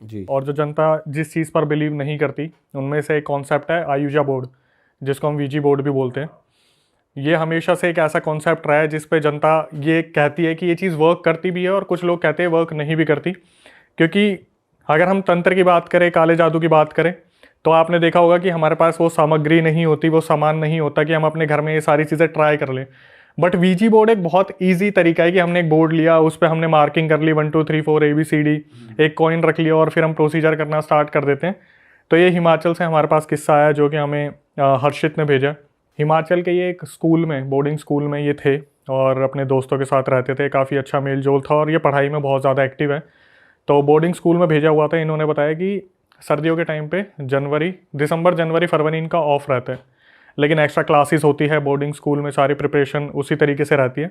जी। और जो जनता जिस चीज़ पर बिलीव नहीं करती उनमें से एक कॉन्सेप्ट है आयुजा बोर्ड, जिसको हम वीजी बोर्ड भी बोलते हैं। ये हमेशा से एक ऐसा कॉन्सेप्ट रहा है जिस पे जनता ये कहती है कि ये चीज़ वर्क करती भी है, और कुछ लोग कहते हैं वर्क नहीं भी करती। क्योंकि अगर हम तंत्र की बात करें, काले जादू की बात करें, तो आपने देखा होगा कि हमारे पास वो सामग्री नहीं होती, वो सामान नहीं होता कि हम अपने घर में ये सारी चीज़ें ट्राई कर लें। बट वीजी बोर्ड एक बहुत ईजी तरीका है कि हमने एक बोर्ड लिया, उस पर हमने मार्किंग कर ली 1 2 3 4 ABCD, एक कॉइन रख लिया और फिर हम प्रोसीजर करना स्टार्ट कर देते हैं। तो ये हिमाचल से हमारे पास किस्सा आया जो कि हमें हर्षित ने भेजा। हिमाचल के ये एक स्कूल में, बोर्डिंग स्कूल में ये थे और अपने दोस्तों के साथ रहते थे। काफ़ी अच्छा मेल जोल था और ये पढ़ाई में बहुत ज़्यादा एक्टिव है। तो बोर्डिंग स्कूल में भेजा हुआ था। इन्होंने बताया कि सर्दियों के टाइम पे दिसंबर जनवरी फरवरी इनका ऑफ रहता है, लेकिन एक्स्ट्रा क्लासेस होती है बोर्डिंग स्कूल में, सारी प्रिपरेशन उसी तरीके से रहती है।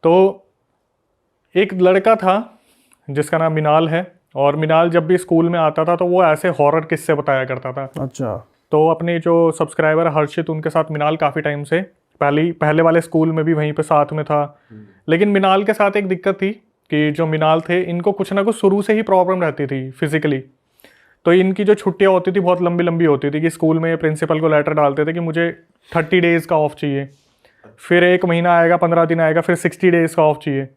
तो एक लड़का था जिसका नाम मिनाल है, और मिनाल जब भी स्कूल में आता था तो वो ऐसे हॉरर किस्से बताया करता था। अच्छा। तो अपने जो सब्सक्राइबर हर्षित, उनके साथ मिनाल काफ़ी टाइम से पहले वाले स्कूल में भी वहीं पे साथ में था। लेकिन मिनाल के साथ एक दिक्कत थी कि जो मिनाल थे इनको कुछ ना कुछ शुरू से ही प्रॉब्लम रहती थी फिजिकली। तो इनकी जो छुट्टियां होती थी बहुत लंबी लंबी होती थी कि स्कूल में प्रिंसिपल को लेटर डालते थे कि मुझे 30 डेज़ का ऑफ चाहिए, फिर 1 महीना आएगा, 15 दिन आएगा, फिर 60 डेज़ का ऑफ चाहिए।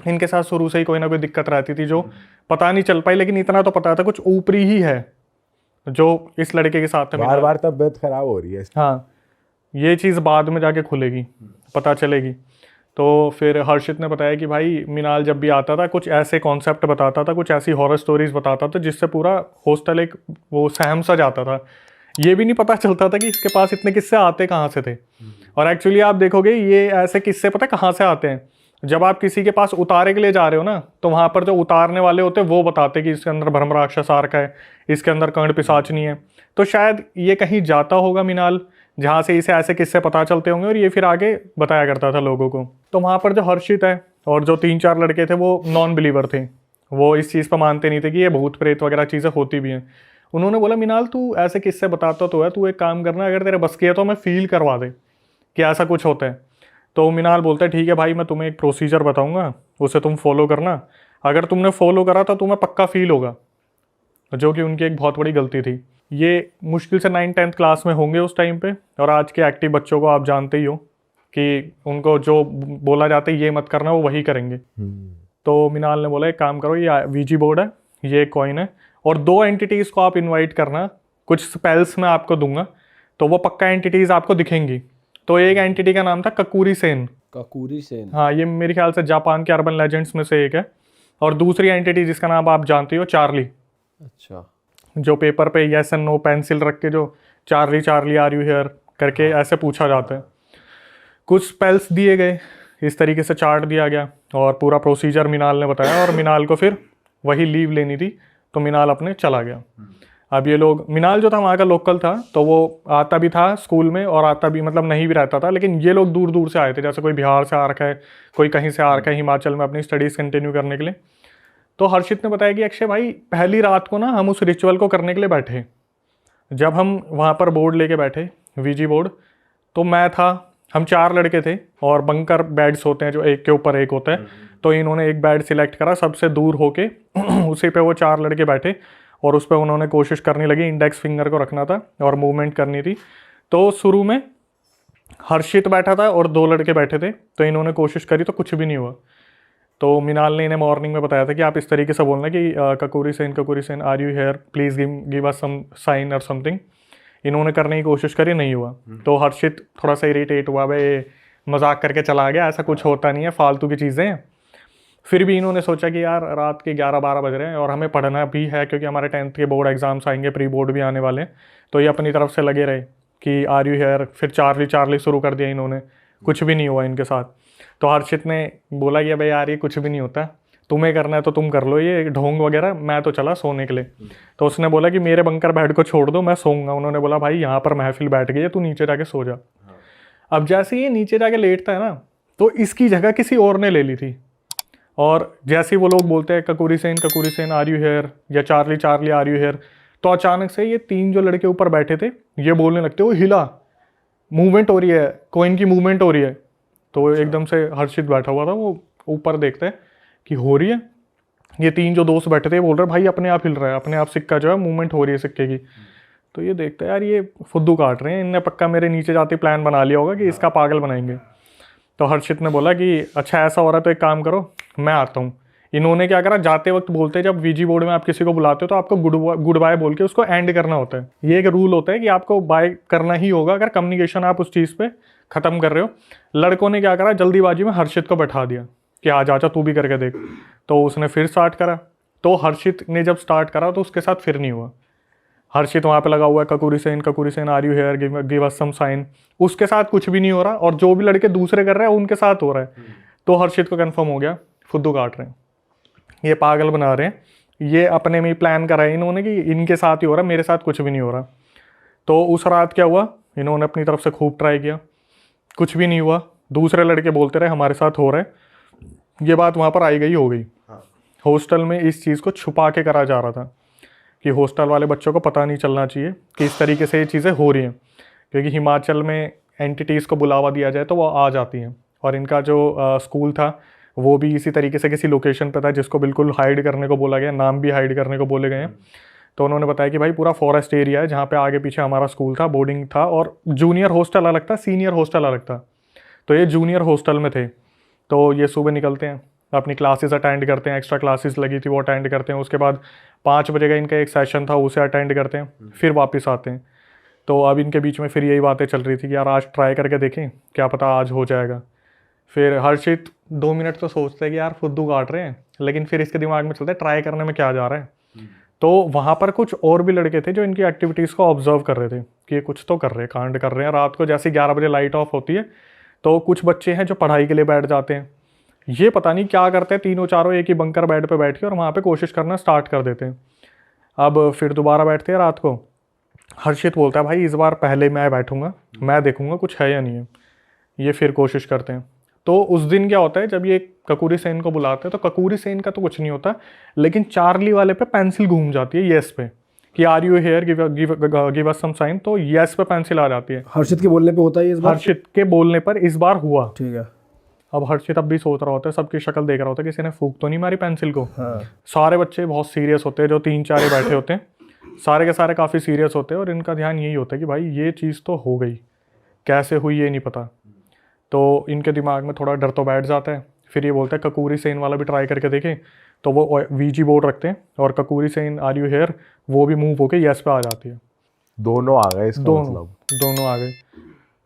इनके साथ शुरू से ही कोई ना कोई दिक्कत रहती थी जो पता नहीं चल पाई, लेकिन इतना तो पता था कुछ ऊपरी ही है जो इस लड़के के साथ बार बार तबीयत खराब हो रही है। हाँ, ये चीज़ बाद में जाके खुलेगी, पता चलेगी। तो फिर हर्षित ने बताया कि भाई मिनाल जब भी आता था कुछ ऐसे कॉन्सेप्ट बताता था, कुछ ऐसी हॉरर स्टोरीज बताता था जिससे पूरा हॉस्टल एक वो सहम सा जाता था। ये भी नहीं पता चलता था कि इसके पास इतने किस्से आते कहाँ से थे। और एक्चुअली आप देखोगे ये ऐसे किस्से पता कहाँ से आते हैं, जब आप किसी के पास उतारे के लिए जा रहे हो ना, तो वहाँ पर जो उतारने वाले होते हैं वो बताते कि इसके अंदर भ्रम राक्षस आ रखा है, इसके अंदर कर्ण पिशाचनी है। तो शायद ये कहीं जाता होगा मिनाल, जहाँ से इसे ऐसे किस्से पता चलते होंगे और ये फिर आगे बताया करता था लोगों को। तो वहाँ पर जो हर्षित है और जो 3 4 लड़के थे वो नॉन बिलीवर थे, वो इस चीज़ पर मानते नहीं थे कि ये भूत प्रेत वगैरह चीज़ें होती भी हैं। उन्होंने बोला मिनाल तू ऐसे किस्से बताता तो है, तू एक काम करना, अगर तेरे बस की है तो हमें फील करवा दे कि ऐसा कुछ होता है। तो मिनाल बोलता है ठीक है भाई, मैं तुम्हें एक प्रोसीजर बताऊंगा, उसे तुम फॉलो करना, अगर तुमने फॉलो करा तो तुम्हें पक्का फील होगा। जो कि उनकी एक बहुत बड़ी गलती थी। ये मुश्किल से 9th 10th क्लास में होंगे उस टाइम पे, और आज के एक्टिव बच्चों को आप जानते ही हो कि उनको जो बोला जाता है ये मत करना, वो वही करेंगे। तो मिनाल ने बोला एक काम करो, ये वीजी बोर्ड है, ये कॉइन है, और 2 एंटिटीज़ को आप इनवाइट करना, कुछ स्पेल्स मैं आपको दूंगा तो वो पक्का एंटिटीज़ आपको दिखेंगी। तो एक एंटिटी का नाम था ककूरी सेन। ककूरी सेन, हाँ, ये मेरे ख्याल से जापान के अर्बन लेजेंड्स में से एक है। और दूसरी एंटिटी जिसका नाम आप जानते हो, चार्ली। अच्छा। जो पेपर पे यस एंड नो पेंसिल रख के जो Charlie Charlie are you here करके ऐसे पूछा जाता है। कुछ स्पेल्स दिए गए, इस तरीके से चार्ट दिया गया और पूरा प्रोसीजर मिनाल ने बताया, और मिनाल को फिर वही लीव लेनी थी तो मिनाल अपने चला गया। अब ये लोग, मिनाल जो था वहाँ का लोकल था, तो वो आता भी था स्कूल में और आता भी मतलब नहीं भी रहता था, लेकिन ये लोग दूर दूर से आए थे, जैसे कोई बिहार से आ रखा है, कोई कहीं से आ रखा है हिमाचल में अपनी स्टडीज़ कंटिन्यू करने के लिए। तो हर्षित ने बताया कि अक्षय भाई, पहली रात को ना हम उस रिचुअल को करने के लिए बैठे, जब हम वहाँ पर बोर्ड लेके बैठे, वीजी बोर्ड, तो मैं था, हम 4 लड़के थे, और बंकर बेड्स होते हैं जो एक के ऊपर एक होता है, तो इन्होंने एक बेड सिलेक्ट करा सबसे दूर होके उसी पे वो 4 लड़के बैठे, और उस पर उन्होंने कोशिश करनी लगी, इंडेक्स फिंगर को रखना था और मूवमेंट करनी थी। तो शुरू में हर्षित बैठा था और 2 लड़के बैठे थे, तो इन्होंने कोशिश करी तो कुछ भी नहीं हुआ। तो मिनाल ने इन्हें मॉर्निंग में बताया था कि आप इस तरीके से बोलना कि Kakuri Sen are you here, please give us some sign और समथिंग। इन्होंने करने की कोशिश करी, नहीं हुआ। तो हर्षित थोड़ा सा इरिटेट हुआ, भाई मजाक करके चला गया, ऐसा कुछ होता नहीं है, फालतू की चीज़ें हैं। फिर भी इन्होंने सोचा कि यार रात के 11 12 बज रहे हैं और हमें पढ़ना भी है, क्योंकि हमारे 10th के बोर्ड एग्जाम्स आएंगे, प्री बोर्ड भी आने वाले हैं। तो ये अपनी तरफ से लगे रहे कि आर यू हेयर, फिर चार्ली चार्ली शुरू कर दिया इन्होंने, कुछ भी नहीं हुआ इनके साथ। तो हर्षित ने बोला कि भाई यार ये कुछ भी नहीं होता, तुम्हें करना है तो तुम कर लो ये ढोंग वगैरह, मैं तो चला सोने के लिए। तो उसने बोला कि मेरे बंकर बेड को छोड़ दो, मैं सोऊंगा। उन्होंने बोला भाई यहाँ पर महफिल बैठ गई है, तू नीचे जाके सो जा। अब जैसे ये नीचे जाके लेटता है ना, तो इसकी जगह किसी और ने ले ली थी। और जैसे ही वो लोग बोलते हैं ककूरी सेन आर यू हेयर, या Charlie Charlie are you here, तो अचानक से ये 3 जो लड़के ऊपर बैठे थे ये बोलने लगते, वो हिला, मूवमेंट हो रही है, कोइन की मूवमेंट हो रही है। तो एकदम से हर्षित बैठा हुआ था, वो ऊपर देखते हैं कि हो रही है, ये 3 जो दोस्त बैठे थे बोल रहे भाई अपने आप हिल रहा है, अपने आप सिक्का जो है मूवमेंट हो रही है सिक्के की। तो ये देखते हैं यार ये फुद्दू काट रहे हैं, इनने पक्का मेरे नीचे जाते प्लान बना लिया होगा कि इसका पागल बनाएंगे। तो हर्षित ने बोला कि अच्छा ऐसा हो रहा है तो एक काम करो मैं आता हूँ। इन्होंने क्या करा, जाते वक्त बोलते हैं जब वीजी बोर्ड में आप किसी को बुलाते हो तो आपको गुड बाय बोल के उसको एंड करना होता है। ये एक रूल होता है कि आपको बाय करना ही होगा अगर कम्युनिकेशन आप उस चीज़ पे ख़त्म कर रहे हो। लड़कों ने क्या करा, जल्दीबाजी में हर्षित को बैठा दिया कि आ जा तू भी करके देख। तो उसने फिर स्टार्ट करा। तो हर्षित ने जब स्टार्ट करा तो उसके साथ फिर नहीं हुआ। हर्षित वहाँ पे लगा हुआ है Kakuri Sen are you here give us some sign, उसके साथ कुछ भी नहीं हो रहा। और जो भी लड़के दूसरे कर रहे हैं उनके साथ हो रहा है। तो हर्षित को कंफर्म हो गया फुद्दू काट रहे हैं, ये पागल बना रहे हैं, ये अपने में ही प्लान करा है इन्होंने कि इनके साथ ही हो रहा है, मेरे साथ कुछ भी नहीं हो रहा। तो उस रात क्या हुआ, इन्होंने अपनी तरफ से खूब ट्राई किया, कुछ भी नहीं हुआ। दूसरे लड़के बोलते रहे हमारे साथ हो रहा है। ये बात वहाँ पर आई गई हो गई। हॉस्टल में इस चीज़ को छुपा के करा जा रहा था कि हॉस्टल वाले बच्चों को पता नहीं चलना चाहिए कि इस तरीके से ये चीज़ें हो रही हैं, क्योंकि हिमाचल में एंटिटीज़ को बुलावा दिया जाए तो वो आ जाती हैं। और इनका जो स्कूल था वो भी इसी तरीके से किसी लोकेशन पे था जिसको बिल्कुल हाइड करने को बोला गया, नाम भी हाइड करने को बोले गए हैं। तो उन्होंने बताया कि भाई पूरा फॉरेस्ट एरिया है जहाँ पे आगे पीछे हमारा स्कूल था, बोर्डिंग था, और जूनियर हॉस्टल अलग था, सीनियर हॉस्टल अलग था। तो ये जूनियर हॉस्टल में थे। तो ये सुबह निकलते हैं, अपनी क्लासेस अटेंड करते हैं, एक्स्ट्रा क्लासेस लगी थी वो अटेंड करते हैं। उसके बाद 5 बजे का इनका एक सेशन था, उसे अटेंड करते हैं, फिर वापस आते हैं। तो अब इनके बीच में फिर यही बातें चल रही थी कि यार आज ट्राई करके देखें, क्या पता आज हो जाएगा। फिर हर्षित 2 मिनट तो सोचते हैं कि यार फुद्दू काट रहे हैं, लेकिन फिर इसके दिमाग में चलता है ट्राई करने में क्या जा रहा है। तो वहाँ पर कुछ और भी लड़के थे जो इनकी एक्टिविटीज़ को ऑब्जर्व कर रहे थे कि ये कुछ तो कर रहे हैं, कांड कर रहे हैं। रात को जैसे 11 बजे लाइट ऑफ होती है तो कुछ बच्चे हैं जो पढ़ाई के लिए बैठ जाते हैं, ये पता नहीं क्या करते हैं, तीनों चारों एक ही बंकर बेड पे बैठ के और वहाँ पे कोशिश करना स्टार्ट कर देते हैं। अब फिर दोबारा बैठते हैं रात को। हर्षित बोलता है भाई इस बार पहले मैं बैठूंगा, मैं देखूंगा कुछ है या नहीं है। ये फिर कोशिश करते हैं। तो उस दिन क्या होता है, जब ये ककूरी सेन को बुलाते हैं तो ककूरी सेन का तो कुछ नहीं होता, लेकिन चार्ली वाले पे पेंसिल घूम जाती है येस पे कि are you here give us some sign. तो येस पे पेंसिल आ जाती है। हर्षित के बोलने पे होता है इस बार? हर्षित के बोलने पर इस बार हुआ। ठीक है। अब हर्षित अब भी सोच रहा होता है, सबकी शक्ल देख रहा होता है किसी ने फूंक तो नहीं मारी पेंसिल को। हाँ। सारे बच्चे बहुत सीरियस होते हैं, जो 3-4 बैठे होते हैं, सारे के सारे काफ़ी सीरियस होते हैं और इनका ध्यान यही होता है कि भाई ये चीज़ तो हो गई, कैसे हुई ये नहीं पता। तो इनके दिमाग में थोड़ा डर तो बैठ जाता है। फिर ये बोलता है ककूरी सेन वाला भी ट्राई करके देखें। तो वो वीजी बोर्ड रखते हैं और ककूरी सेन आर यू हेयर वो भी मूव होके येस पे आ जाती है। दोनों आ गए इसका मतलब? दोनों आ गए।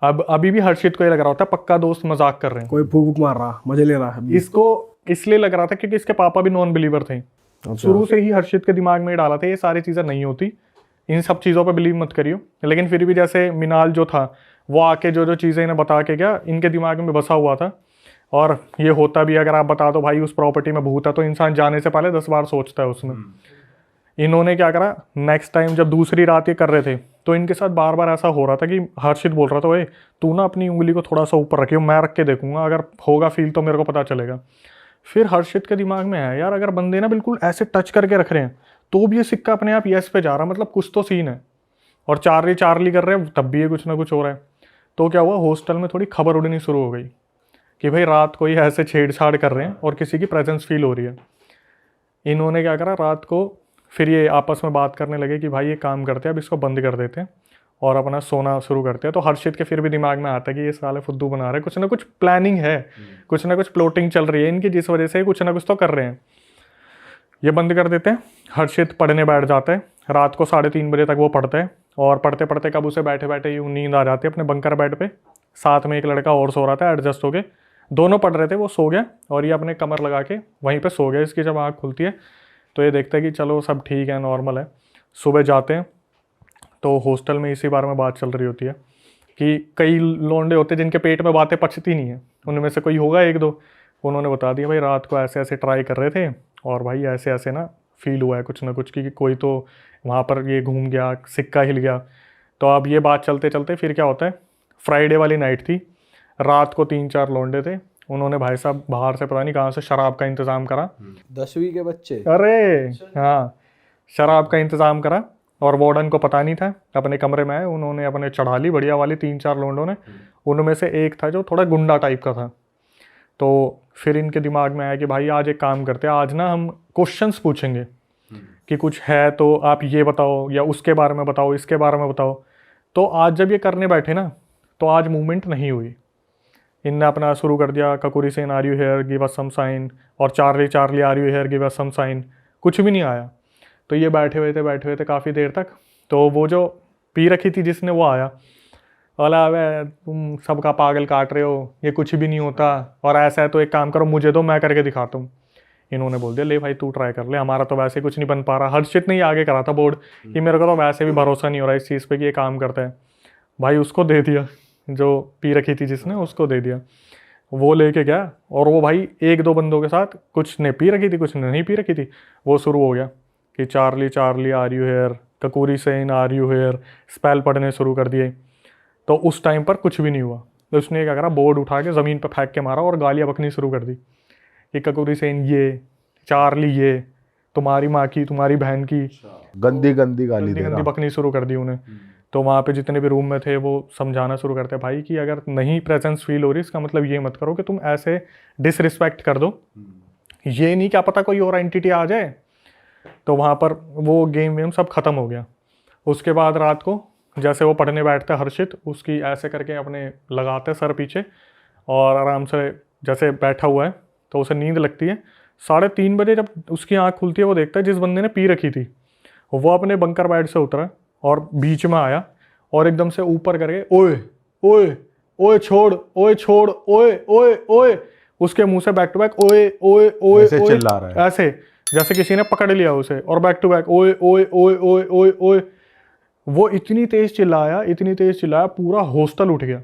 अब अभी भी हर्षित को ये लग रहा होता है पक्का दोस्त मजाक कर रहे हैं, कोई फूक मार रहा, मजे ले रहा है। इसको इसलिए लग रहा था क्योंकि इसके पापा भी नॉन बिलीवर थे। शुरू से ही हर्षित के दिमाग में डाला था ये सारी चीज़ें नहीं होती, इन सब चीज़ों पे बिलीव मत करियो। लेकिन फिर भी जैसे मिनाल जो था वो आके जो चीज़ें इन्हें बता के गया, इनके दिमाग में बसा हुआ था। और ये होता भी, अगर आप बता दो भाई उस प्रॉपर्टी में भूत है तो इंसान जाने से पहले 10 बार सोचता है उसमें। इन्होंने क्या करा, नेक्स्ट टाइम जब दूसरी रात ये कर रहे थे तो इनके साथ बार बार ऐसा हो रहा था कि हर्षित बोल रहा था ओए तू ना अपनी उंगली को थोड़ा सा ऊपर रखियो, मैं रख के देखूंगा, अगर होगा फील तो मेरे को पता चलेगा। फिर हर्षित के दिमाग में है यार अगर बंदे ना बिल्कुल ऐसे टच करके रख रहे हैं तो भी ये सिक्का अपने आप यस पे जा रहा, मतलब कुछ तो सीन है। और चार्ली चार्ली कर रहे हैं तब भी ये कुछ ना कुछ हो रहा है। तो क्या हुआ, हॉस्टल में थोड़ी खबर उड़नी शुरू हो गई कि भाई रात को ये ऐसे छेड़छाड़ कर रहे हैं और किसी की प्रेजेंस फील हो रही है। इन्होंने क्या करा, रात को फिर ये आपस में बात करने लगे कि भाई ये काम करते हैं अब इसको बंद कर देते हैं और अपना सोना शुरू करते हैं। तो हर्षित के फिर भी दिमाग में आता है कि ये साले फुद्दू बना रहे हैं, कुछ ना कुछ प्लानिंग है, कुछ ना कुछ प्लॉटिंग चल रही है इनकी, जिस वजह से कुछ ना कुछ तो कर रहे हैं। ये बंद कर देते हैं। हर्षित पढ़ने बैठ जाता है, रात को 3:30 बजे तक वो पढ़ता है और पढ़ते पढ़ते कब उसे बैठे बैठे यूँ नींद आ जाती है अपने बंकर बेड पे। साथ में एक लड़का और सो रहा था एडजस्ट होके, दोनों पढ़ रहे थे, वो सो गया और ये अपने कमर लगा के वहीं पे सो गया। इसकी जब आँख खुलती है तो ये देखता है कि चलो सब ठीक है, नॉर्मल है। सुबह जाते हैं तो हॉस्टल में इसी बारे में बात चल रही होती है कि कई लोंडे होते हैं जिनके पेट में बातें पचती नहीं है, उनमें से कोई होगा 1-2, उन्होंने बता दिया भाई रात को ऐसे ऐसे ट्राई कर रहे थे और भाई ऐसे ऐसे ना फील हुआ है कुछ ना कुछ कि कोई तो वहाँ पर ये घूम गया, सिक्का हिल गया। तो अब ये बात चलते चलते फिर क्या होता है, फ्राइडे वाली नाइट थी, रात को 3-4 लौंडे थे, उन्होंने भाई साहब बाहर से पता नहीं कहाँ से शराब का इंतज़ाम करा। 10वीं के बच्चे? अरे हाँ, शराब का इंतज़ाम करा और वार्डन को पता नहीं था, अपने कमरे में आए, उन्होंने अपने चढ़ा ली बढ़िया वाली 3-4 लोंडों ने। उनमें से एक था जो थोड़ा गुंडा टाइप का था। तो फिर इनके दिमाग में आया कि भाई आज एक काम करते हैं, आज ना हम क्वेश्चंस पूछेंगे कि कुछ है तो आप ये बताओ, या उसके बारे में बताओ, इसके बारे में बताओ। तो आज जब ये करने बैठे ना, तो आज मूवमेंट नहीं हुई। इनने अपना शुरू कर दिया, Kakuri Sen are you here, give us some sign, और Charlie Charlie are you here, give us some sign. कुछ भी नहीं आया। तो ये बैठे हुए थे काफ़ी देर तक। तो वो जो पी रखी थी जिसने, वो आया, बोला अबे तुम सबका पागल काट रहे हो, ये कुछ भी नहीं होता, और ऐसा है तो एक काम करो मुझे दो, मैं करके दिखाता हूँ। इन्होंने बोल दिया ले भाई तू ट्राई कर ले, हमारा तो वैसे कुछ नहीं बन पा रहा। हर्षित ने ही आगे करा था बोर्ड कि मेरे को तो वैसे भी भरोसा नहीं हो रहा इस चीज़ पे कि ये काम करता है। भाई उसको दे दिया, जो पी रखी थी जिसने, उसको दे दिया। वो लेके गया, और वो भाई एक दो बंदों के साथ, कुछ ने पी रखी थी कुछ ने नहीं पी रखी थी, वो शुरू हो गया कि Charlie Charlie are you here, Kakuri Sen are you here, spell पढ़ने शुरू कर दिए। तो उस टाइम पर कुछ भी नहीं हुआ। तो उसने क्या करा, बोर्ड उठा के ज़मीन पर फेंक के मारा और गालियाँ बकनी शुरू कर दी कि ककुरी सेन ये, चार्ली ये, तुम्हारी माँ की, तुम्हारी बहन की गंदी गंदी गाली दे गंदी रहा। बकनी शुरू कर दी उन्हें। तो वहाँ पे जितने भी रूम में थे वो समझाना शुरू करते भाई कि अगर नहीं प्रेजेंस फील हो रही, इसका मतलब ये मत करो कि तुम ऐसे डिसरिस्पेक्ट कर दो, ये नहीं क्या पता कोई और एंटिटी आ जाए। तो वहाँ पर वो गेम वेम सब ख़त्म हो गया। उसके बाद रात को जैसे वो पढ़ने बैठते हर्षित, उसकी ऐसे करके अपने लगाते सर पीछे, और आराम से जैसे बैठा हुआ है, तो उसे नींद लगती है। 3:30 बजे जब उसकी आँख खुलती है, वो देखता है जिस बंदे ने पी रखी थी वो अपने बंकर बेड से उतरा और बीच में आया, और एकदम से ऊपर करके ओए ओए ओए छोड़, ओए छोड़, ओए ओए ओए, उसके मुंह से बैक टू बैक ओए ओए ओए ऐसे ओए, चिल्ला रहा है, ऐसे जैसे किसी ने पकड़ लिया उसे, और बैक टू बैक ओए ओए ओए ओए ओए ओए। वो इतनी तेज चिल्लाया पूरा हॉस्टल उठ गया।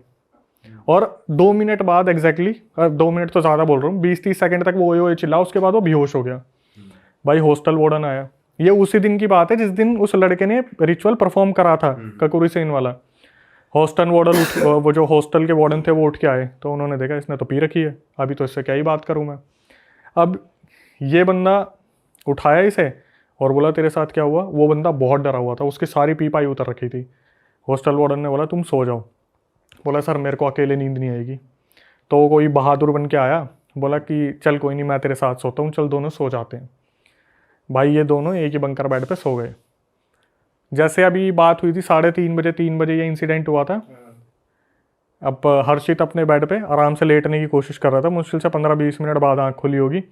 और 2 मिनट बाद एग्जैक्टली, 2 मिनट तो ज़्यादा बोल रहा हूँ, 20-30 सेकंड तक वो ओए ओए चिल्ला, उसके बाद वो बेहोश हो गया। भाई हॉस्टल वार्डन आया। ये उसी दिन की बात है जिस दिन उस लड़के ने रिचुअल परफॉर्म करा था, ककुरी सेन वाला। हॉस्टल वार्डन वो जो हॉस्टल के वार्डन थे वो उठ के आए, तो उन्होंने देखा इसने तो पी रखी है, अभी तो इससे क्या ही बात करूँ मैं। अब ये बंदा उठाया इसे और बोला तेरे साथ क्या हुआ। वो बंदा बहुत डरा हुआ था, उसकी सारी पी पाई उतर रखी थी। हॉस्टल वार्डन ने बोला तुम सो जाओ। बोला सर मेरे को अकेले नींद नहीं आएगी। तो कोई बहादुर बन के आया, बोला कि चल कोई नहीं मैं तेरे साथ सोता हूँ, चल दोनों सो जाते हैं। भाई ये दोनों एक ही बंकर बेड पे सो गए। जैसे अभी बात हुई थी 3:30 बजे ये इंसिडेंट हुआ था। अब हर्षित अपने बेड पे आराम से लेटने की कोशिश कर रहा था, मुश्किल से 15-20 मिनट बाद आँख खुली होगी।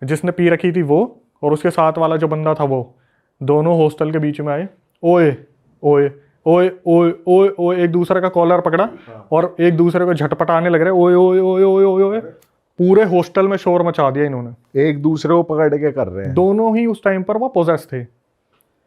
जिसने पी रखी थी वो और उसके साथ वाला जो बंदा था वो, दोनों हॉस्टल के बीच में आए, ओए ओए ओए ओए ओए ओए, एक दूसरे का कॉलर पकड़ा और एक दूसरे को झटपटाने लग रहे, ओए ओए ओए ओए ओए ओए। पूरे हॉस्टल में शोर मचा दिया इन्होंने, एक दूसरे को पकड़ के कर रहे हैं। दोनों ही उस टाइम पर वो पोजेस थे,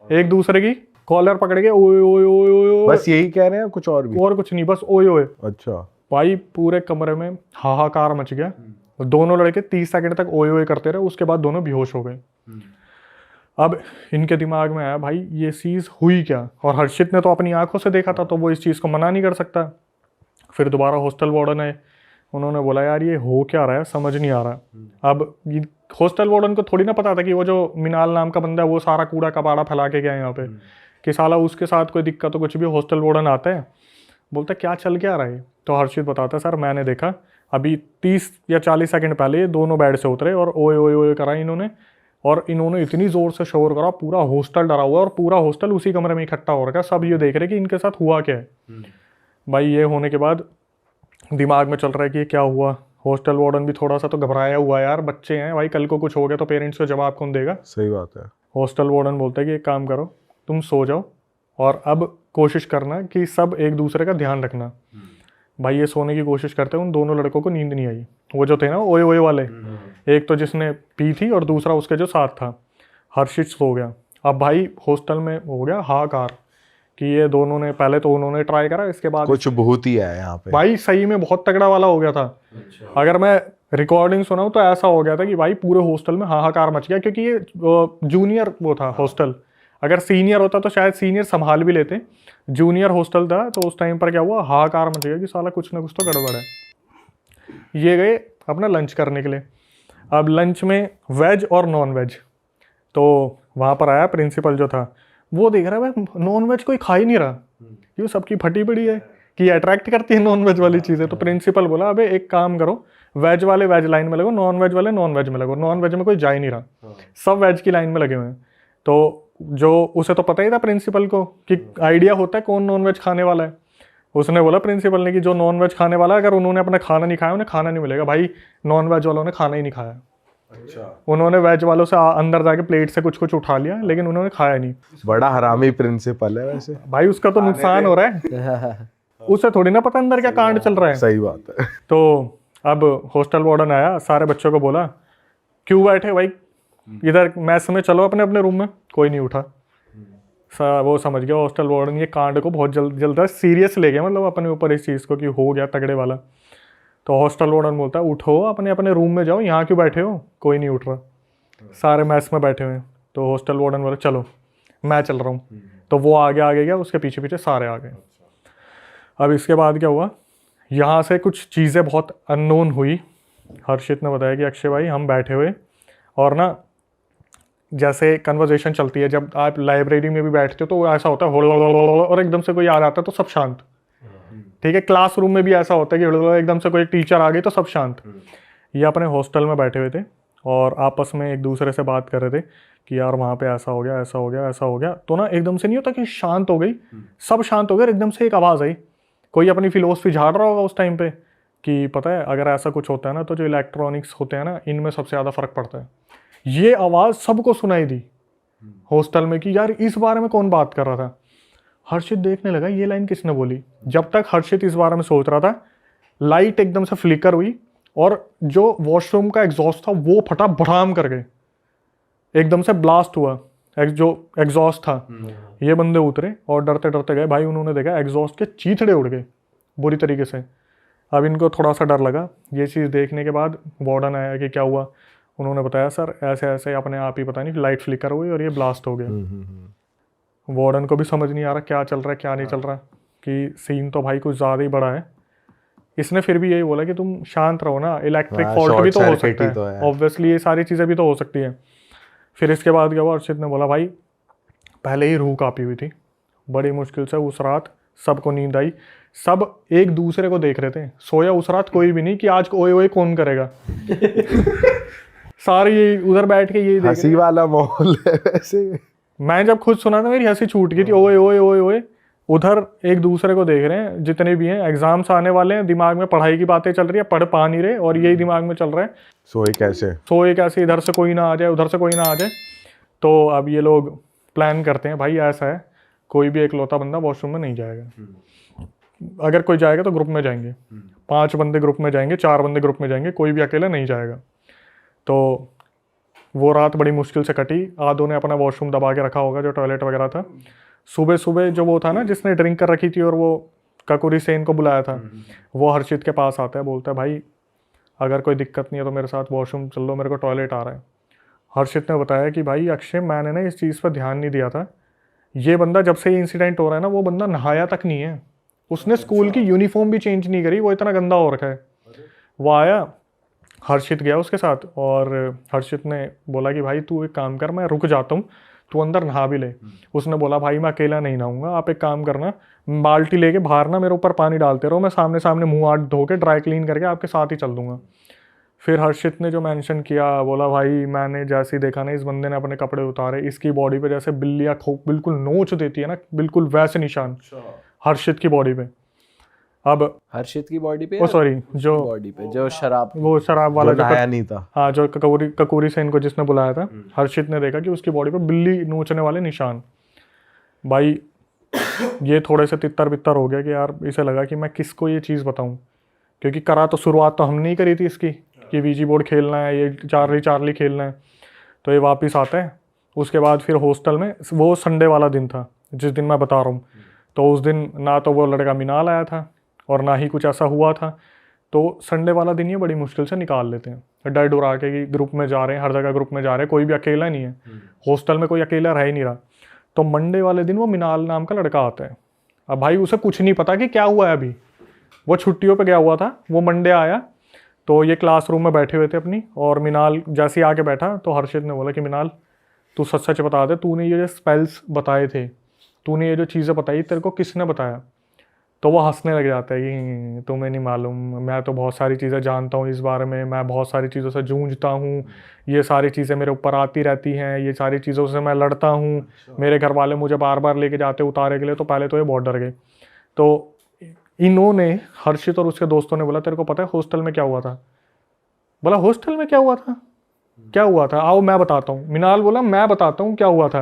एक दूसरे की कॉलर पकड़ के ओए ओए ओए ओए। बस यही कह रहे हैं, कुछ और भी? और कुछ नहीं, बस ओए ओए। अच्छा भाई पूरे कमरे में हाहाकार मच गया। दोनों लड़के 30 सेकंड तक ओए ओए करते रहे, उसके बाद दोनों बेहोश हो गए। अब इनके दिमाग में आया भाई ये चीज़ हुई क्या, और हर्षित ने तो अपनी आंखों से देखा था, तो वो इस चीज़ को मना नहीं कर सकता। फिर दोबारा हॉस्टल वार्डन आए, उन्होंने बोला यार ये हो क्या रहा है, समझ नहीं आ रहा। अब हॉस्टल वार्डन को थोड़ी ना पता था कि वो जो मिनाल नाम का बंदा है वो सारा कूड़ा कबाड़ा फैला के गया यहाँ पे, कि साला उसके साथ कोई दिक्कत हो कुछ भी। हॉस्टल वार्डन आता है, बोलता क्या चल क्या रहा है। तो हर्षित बताता है सर मैंने देखा अभी 30 या 40 सेकंड पहले ये दोनों बेड से उतरे और ओए ओए ओए करा इन्होंने, और इन्होंने इतनी ज़ोर से शोर करा, पूरा हॉस्टल डरा हुआ, और पूरा हॉस्टल उसी कमरे में इकट्ठा हो रखा है। सब ये देख रहे कि इनके साथ हुआ क्या है। भाई ये होने के बाद दिमाग में चल रहा है कि क्या हुआ। हॉस्टल वार्डन भी थोड़ा सा तो घबराया हुआ है, यार बच्चे हैं भाई, कल को कुछ हो गया तो पेरेंट्स को जवाब कौन देगा। सही बात है। हॉस्टल वार्डन बोलता है कि एक काम करो तुम सो जाओ, और अब कोशिश करना कि सब एक दूसरे का ध्यान रखना। भाई ये सोने की कोशिश करते हैं, उन दोनों लड़कों को नींद नहीं आई। वो जो थे ना ओए ओए वाले, एक तो जिसने पी थी और दूसरा उसके जो साथ था। हर्षित सो गया। अब भाई हॉस्टल में हो गया हाहाकार कि ये दोनों ने, पहले तो उन्होंने ट्राई करा, इसके बाद कुछ बहुत ही है यहाँ पे भाई सही में बहुत तगड़ा वाला हो गया था। अगर मैं रिकॉर्डिंग सुनाऊं तो ऐसा हो गया था कि भाई पूरे हॉस्टल में हाहाकार मच गया, क्योंकि ये जूनियर वो था हॉस्टल। अगर सीनियर होता तो शायद सीनियर संभाल भी लेते, जूनियर हॉस्टल था। तो उस टाइम पर क्या हुआ, हाहाकार मच गया कि साला कुछ ना कुछ तो गड़बड़ है। ये गए अपना लंच करने के लिए। अब लंच में वेज और नॉन वेज, तो वहाँ पर आया प्रिंसिपल जो था, वो देख रहा है भाई नॉन वेज कोई खा ही नहीं रहा, क्यों सबकी फटी पड़ी है, कि अट्रैक्ट करती है नॉन वेज वाली चीज़ें। तो प्रिंसिपल बोला अबे एक काम करो, वेज वाले वेज लाइन में लगो, नॉन वेज वाले नॉन वेज में लगो। नॉन वेज में कोई जा ही नहीं रहा, सब वेज की लाइन में लगे हुए हैं। तो जो उसे तो पता ही था प्रिंसिपल को कि आइडिया होता है कौन नॉन वेज खाने वाला है। उसने बोला प्रिंसिपल ने कि जो नॉन वेज खाने वाला है, अगर उन्होंने अपना खाना नहीं खाया उन्हें खाना नहीं मिलेगा। भाई नॉन वेज वालों ने खाना ही नहीं खाया। अच्छा, उन्होंने वेज वालों से अंदर जाके प्लेट से कुछ कुछ उठा लिया, लेकिन उन्होंने खाया नहीं। बड़ा हरामी प्रिंसिपल है वैसे। भाई उसका तो नुकसान हो रहा है, उसे थोड़ी ना पता अंदर क्या कांड चल रहा है। सही बात है। तो अब हॉस्टल वार्डन आया, सारे बच्चों को बोला क्यों बैठे भाई इधर मैस में, चलो अपने अपने रूम में। कोई नहीं उठा। वो समझ गया हॉस्टल वार्डन ये कांड को बहुत जल्द सीरियस ले गया, मतलब अपने ऊपर इस चीज़ को कि हो गया तगड़े वाला। तो हॉस्टल वार्डन बोलता है उठो अपने अपने रूम में जाओ, यहाँ क्यों बैठे हो। कोई नहीं उठ रहा, सारे मैस में बैठे हुए हैं। तो हॉस्टल वार्डन बोला चलो मैं चल रहा हूँ। तो वो आगे गया, उसके पीछे पीछे सारे आ गए। अब इसके बाद क्या हुआ, यहाँ से कुछ चीज़ें बहुत अननोन हुई। हर्षित ने बताया कि अक्षय भाई हम बैठे हुए और ना जैसे कन्वर्सेशन चलती है, जब आप लाइब्रेरी में भी बैठते हो तो ऐसा होता है और एकदम से कोई आ जाता है तो सब शांत। ठीक है, क्लासरूम में भी ऐसा होता है कि एकदम से कोई टीचर आ गई तो सब शांत। ये अपने हॉस्टल में बैठे हुए थे और आपस में एक दूसरे से बात कर रहे थे कि यार वहाँ पे ऐसा हो गया, ऐसा हो गया, ऐसा हो गया। तो ना एकदम से नहीं होता कि शांत हो गई, सब शांत हो गए, एकदम से एक आवाज़ आई। कोई अपनी फिलोसफी झाड़ रहा होगा उस टाइम पे कि पता है अगर ऐसा कुछ होता है ना तो जो इलेक्ट्रॉनिक्स होते हैं ना इनमें सबसे ज़्यादा फर्क पड़ता है। ये आवाज़ सबको सुनाई दी हॉस्टल में कि यार इस बारे में कौन बात कर रहा था। हर्षित देखने लगा ये लाइन किसने बोली। जब तक हर्षित इस बारे में सोच रहा था, लाइट एकदम से फ्लिकर हुई और जो वॉशरूम का एग्जॉस्ट था वो फटा भड़ाम कर गए, एकदम से ब्लास्ट हुआ। जो एग्जॉस्ट था, ये बंदे उतरे और डरते डरते गए। भाई उन्होंने देखा एग्जॉस्ट के चीथड़े उड़ गए बुरी तरीके से। अब इनको थोड़ा सा डर लगा। ये चीज़ देखने के बाद वार्डन आया कि क्या हुआ। उन्होंने बताया सर ऐसे ऐसे अपने आप ही पता नहीं लाइट फ्लिकर हुई और ये ब्लास्ट हो गया। वार्डन को भी समझ नहीं आ रहा क्या चल रहा है क्या नहीं चल रहा, कि सीन तो भाई कुछ ज़्यादा ही बड़ा है। इसने फिर भी यही बोला कि तुम शांत रहो ना, इलेक्ट्रिक फॉल्ट भी तो हो सकता है, ऑब्वियसली ये सारी चीज़ें भी तो हो सकती है। फिर इसके बाद क्या हुआ, अर्षित ने बोला भाई पहले ही रूह काँपी हुई थी, बड़ी मुश्किल से उस रात सबको नींद आई। सब एक दूसरे को देख रहे थे, सोया उस रात कोई भी नहीं कि आज ओए ओए कौन करेगा। सारे ये उधर बैठ के यही हंसी वाला माहौल है वैसे। मैं जब खुद सुना था मेरी हंसी छूट गई थी। ओए ओए ओए ओए, उधर एक दूसरे को देख रहे हैं जितने भी हैं, एग्जाम्स आने वाले हैं, दिमाग में पढ़ाई की बातें चल रही है, पढ़ पा नहीं रहे और यही दिमाग में चल रहा है सोए कैसे, इधर से कोई ना आ जाए उधर से कोई ना आ जाए। तो अब ये लोग प्लान करते हैं भाई ऐसा है कोई भी एकलौता बंदा वॉशरूम में नहीं जाएगा, अगर कोई जाएगा तो ग्रुप में जाएंगे, 5 बंदे ग्रुप में जाएंगे, 4 बंदे ग्रुप में जाएंगे, कोई भी अकेला नहीं जाएगा। तो वो रात बड़ी मुश्किल से कटी। आदों ने अपना वॉशरूम दबा के रखा होगा जो टॉयलेट वगैरह था। सुबह सुबह जो वो था ना जिसने ड्रिंक कर रखी थी और वो ककुरी सेन को बुलाया था, वो हर्षित के पास आता है, बोलता है भाई अगर कोई दिक्कत नहीं है तो मेरे साथ वॉशरूम चल लो, मेरे को टॉयलेट आ रहा है। हर्षित ने बताया कि भाई अक्षय मैंने ना इस चीज़ पर ध्यान नहीं दिया था, ये बंदा जब से ये इंसिडेंट हो रहा है ना वो बंदा नहाया तक नहीं है, उसने स्कूल की यूनिफॉर्म भी चेंज नहीं करी, वो इतना गंदा हो रखा है। वो आया, हर्षित गया उसके साथ और हर्षित ने बोला कि भाई तू एक काम कर, मैं रुक जाता हूँ, तू अंदर नहा भी ले। उसने बोला भाई मैं अकेला नहीं नहाऊंगा, आप एक काम करना बाल्टी लेके बाहर ना मेरे ऊपर पानी डालते रहो, मैं सामने सामने मुँह हाथ धो के ड्राई क्लीन करके आपके साथ ही चल दूंगा। फिर हर्षित ने जो मेंशन किया, बोला भाई मैंने जैसे ही देखा ना इस बंदे ने अपने कपड़े उतारे, इसकी बॉडी पे जैसे बिल्लियाँ बिल्कुल नोच देती है ना, बिल्कुल वैसे निशान हर्षित की बॉडी पे। अब हर्षित की बॉडी पे, ओ सॉरी जो बॉडी पे जो शराब, वो शराब वाला जो नहाया नहीं था, हाँ जो ककूरी सेन को जिसने बुलाया था, हर्षित ने देखा कि उसकी बॉडी पे बिल्ली नोचने वाले निशान। भाई ये थोड़े से तितर बितर हो गया कि यार इसे लगा कि मैं किसको ये चीज़ बताऊं, क्योंकि करा तो शुरुआत तो हमने ही करी थी इसकी कि वीजी बोर्ड खेलना है, ये चार्ली खेलना है। तो ये वापस आता है। उसके बाद फिर हॉस्टल में, वो संडे वाला दिन था जिस दिन मैं बता रहा हूँ, तो उस दिन ना तो वो लड़का मिनाल आया था और ना ही कुछ ऐसा हुआ था। तो संडे वाला दिन ये बड़ी मुश्किल से निकाल लेते हैं, डर डुरा के कि ग्रुप में जा रहे हैं, हर जगह ग्रुप में जा रहे हैं, कोई भी अकेला नहीं है, हॉस्टल में कोई अकेला रह ही नहीं रहा। तो मंडे वाले दिन वो मिनाल नाम का लड़का आता है। अब भाई उसे कुछ नहीं पता कि क्या हुआ है, अभी वो छुट्टियों पे गया हुआ था। वो मंडे आया तो ये क्लासरूम में बैठे हुए थे अपनी, और मिनाल जैसे ही आके बैठा तो हर्षित ने बोला कि मिनाल तू सच सच बता दे, तूने ये जो स्पेल्स बताए थे, तूने ये जो चीज़ें बताई, तेरे को किसने बताया। तो वो हंसने लग जाता है कि तुम्हें नहीं मालूम, मैं तो बहुत सारी चीज़ें जानता हूँ इस बारे में, मैं बहुत सारी चीज़ों से जूझता हूँ, ये सारी चीज़ें मेरे ऊपर आती रहती हैं, ये सारी चीज़ों से मैं लड़ता हूँ, मेरे घर वाले मुझे बार बार लेके जाते उतारे के लिए, तो पहले तो ये बहुत डर गए। तो इन्होंने, हर्षित और उसके दोस्तों ने बोला तेरे को पता है हॉस्टल में क्या हुआ था? बोला हॉस्टल में क्या हुआ था? क्या हुआ था? आओ मैं बताता हूँ। मिनाल बोला मैं बताता हूँ क्या हुआ था।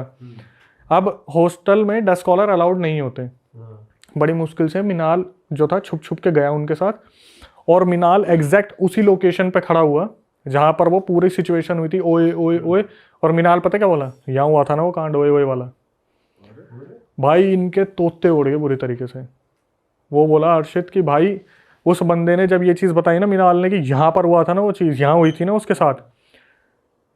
अब हॉस्टल में डेस्क कॉलर अलाउड नहीं होते। बड़ी मुश्किल से मिनाल जो था छुप छुप के गया उनके साथ, और मिनाल एग्जैक्ट उसी लोकेशन पे खड़ा हुआ जहां पर वो पूरी सिचुएशन हुई थी। ओए ओए ओए, और मिनाल पता क्या बोला? यहाँ हुआ था ना वो कांड, ओए ओए वाला। भाई इनके तोते उड़ गए बुरी तरीके से। वो बोला हर्षित कि भाई उस बंदे ने जब ये चीज़ बताई ना मिनाल ने कि यहाँ पर हुआ था ना वो चीज़, यहाँ हुई थी ना उसके साथ,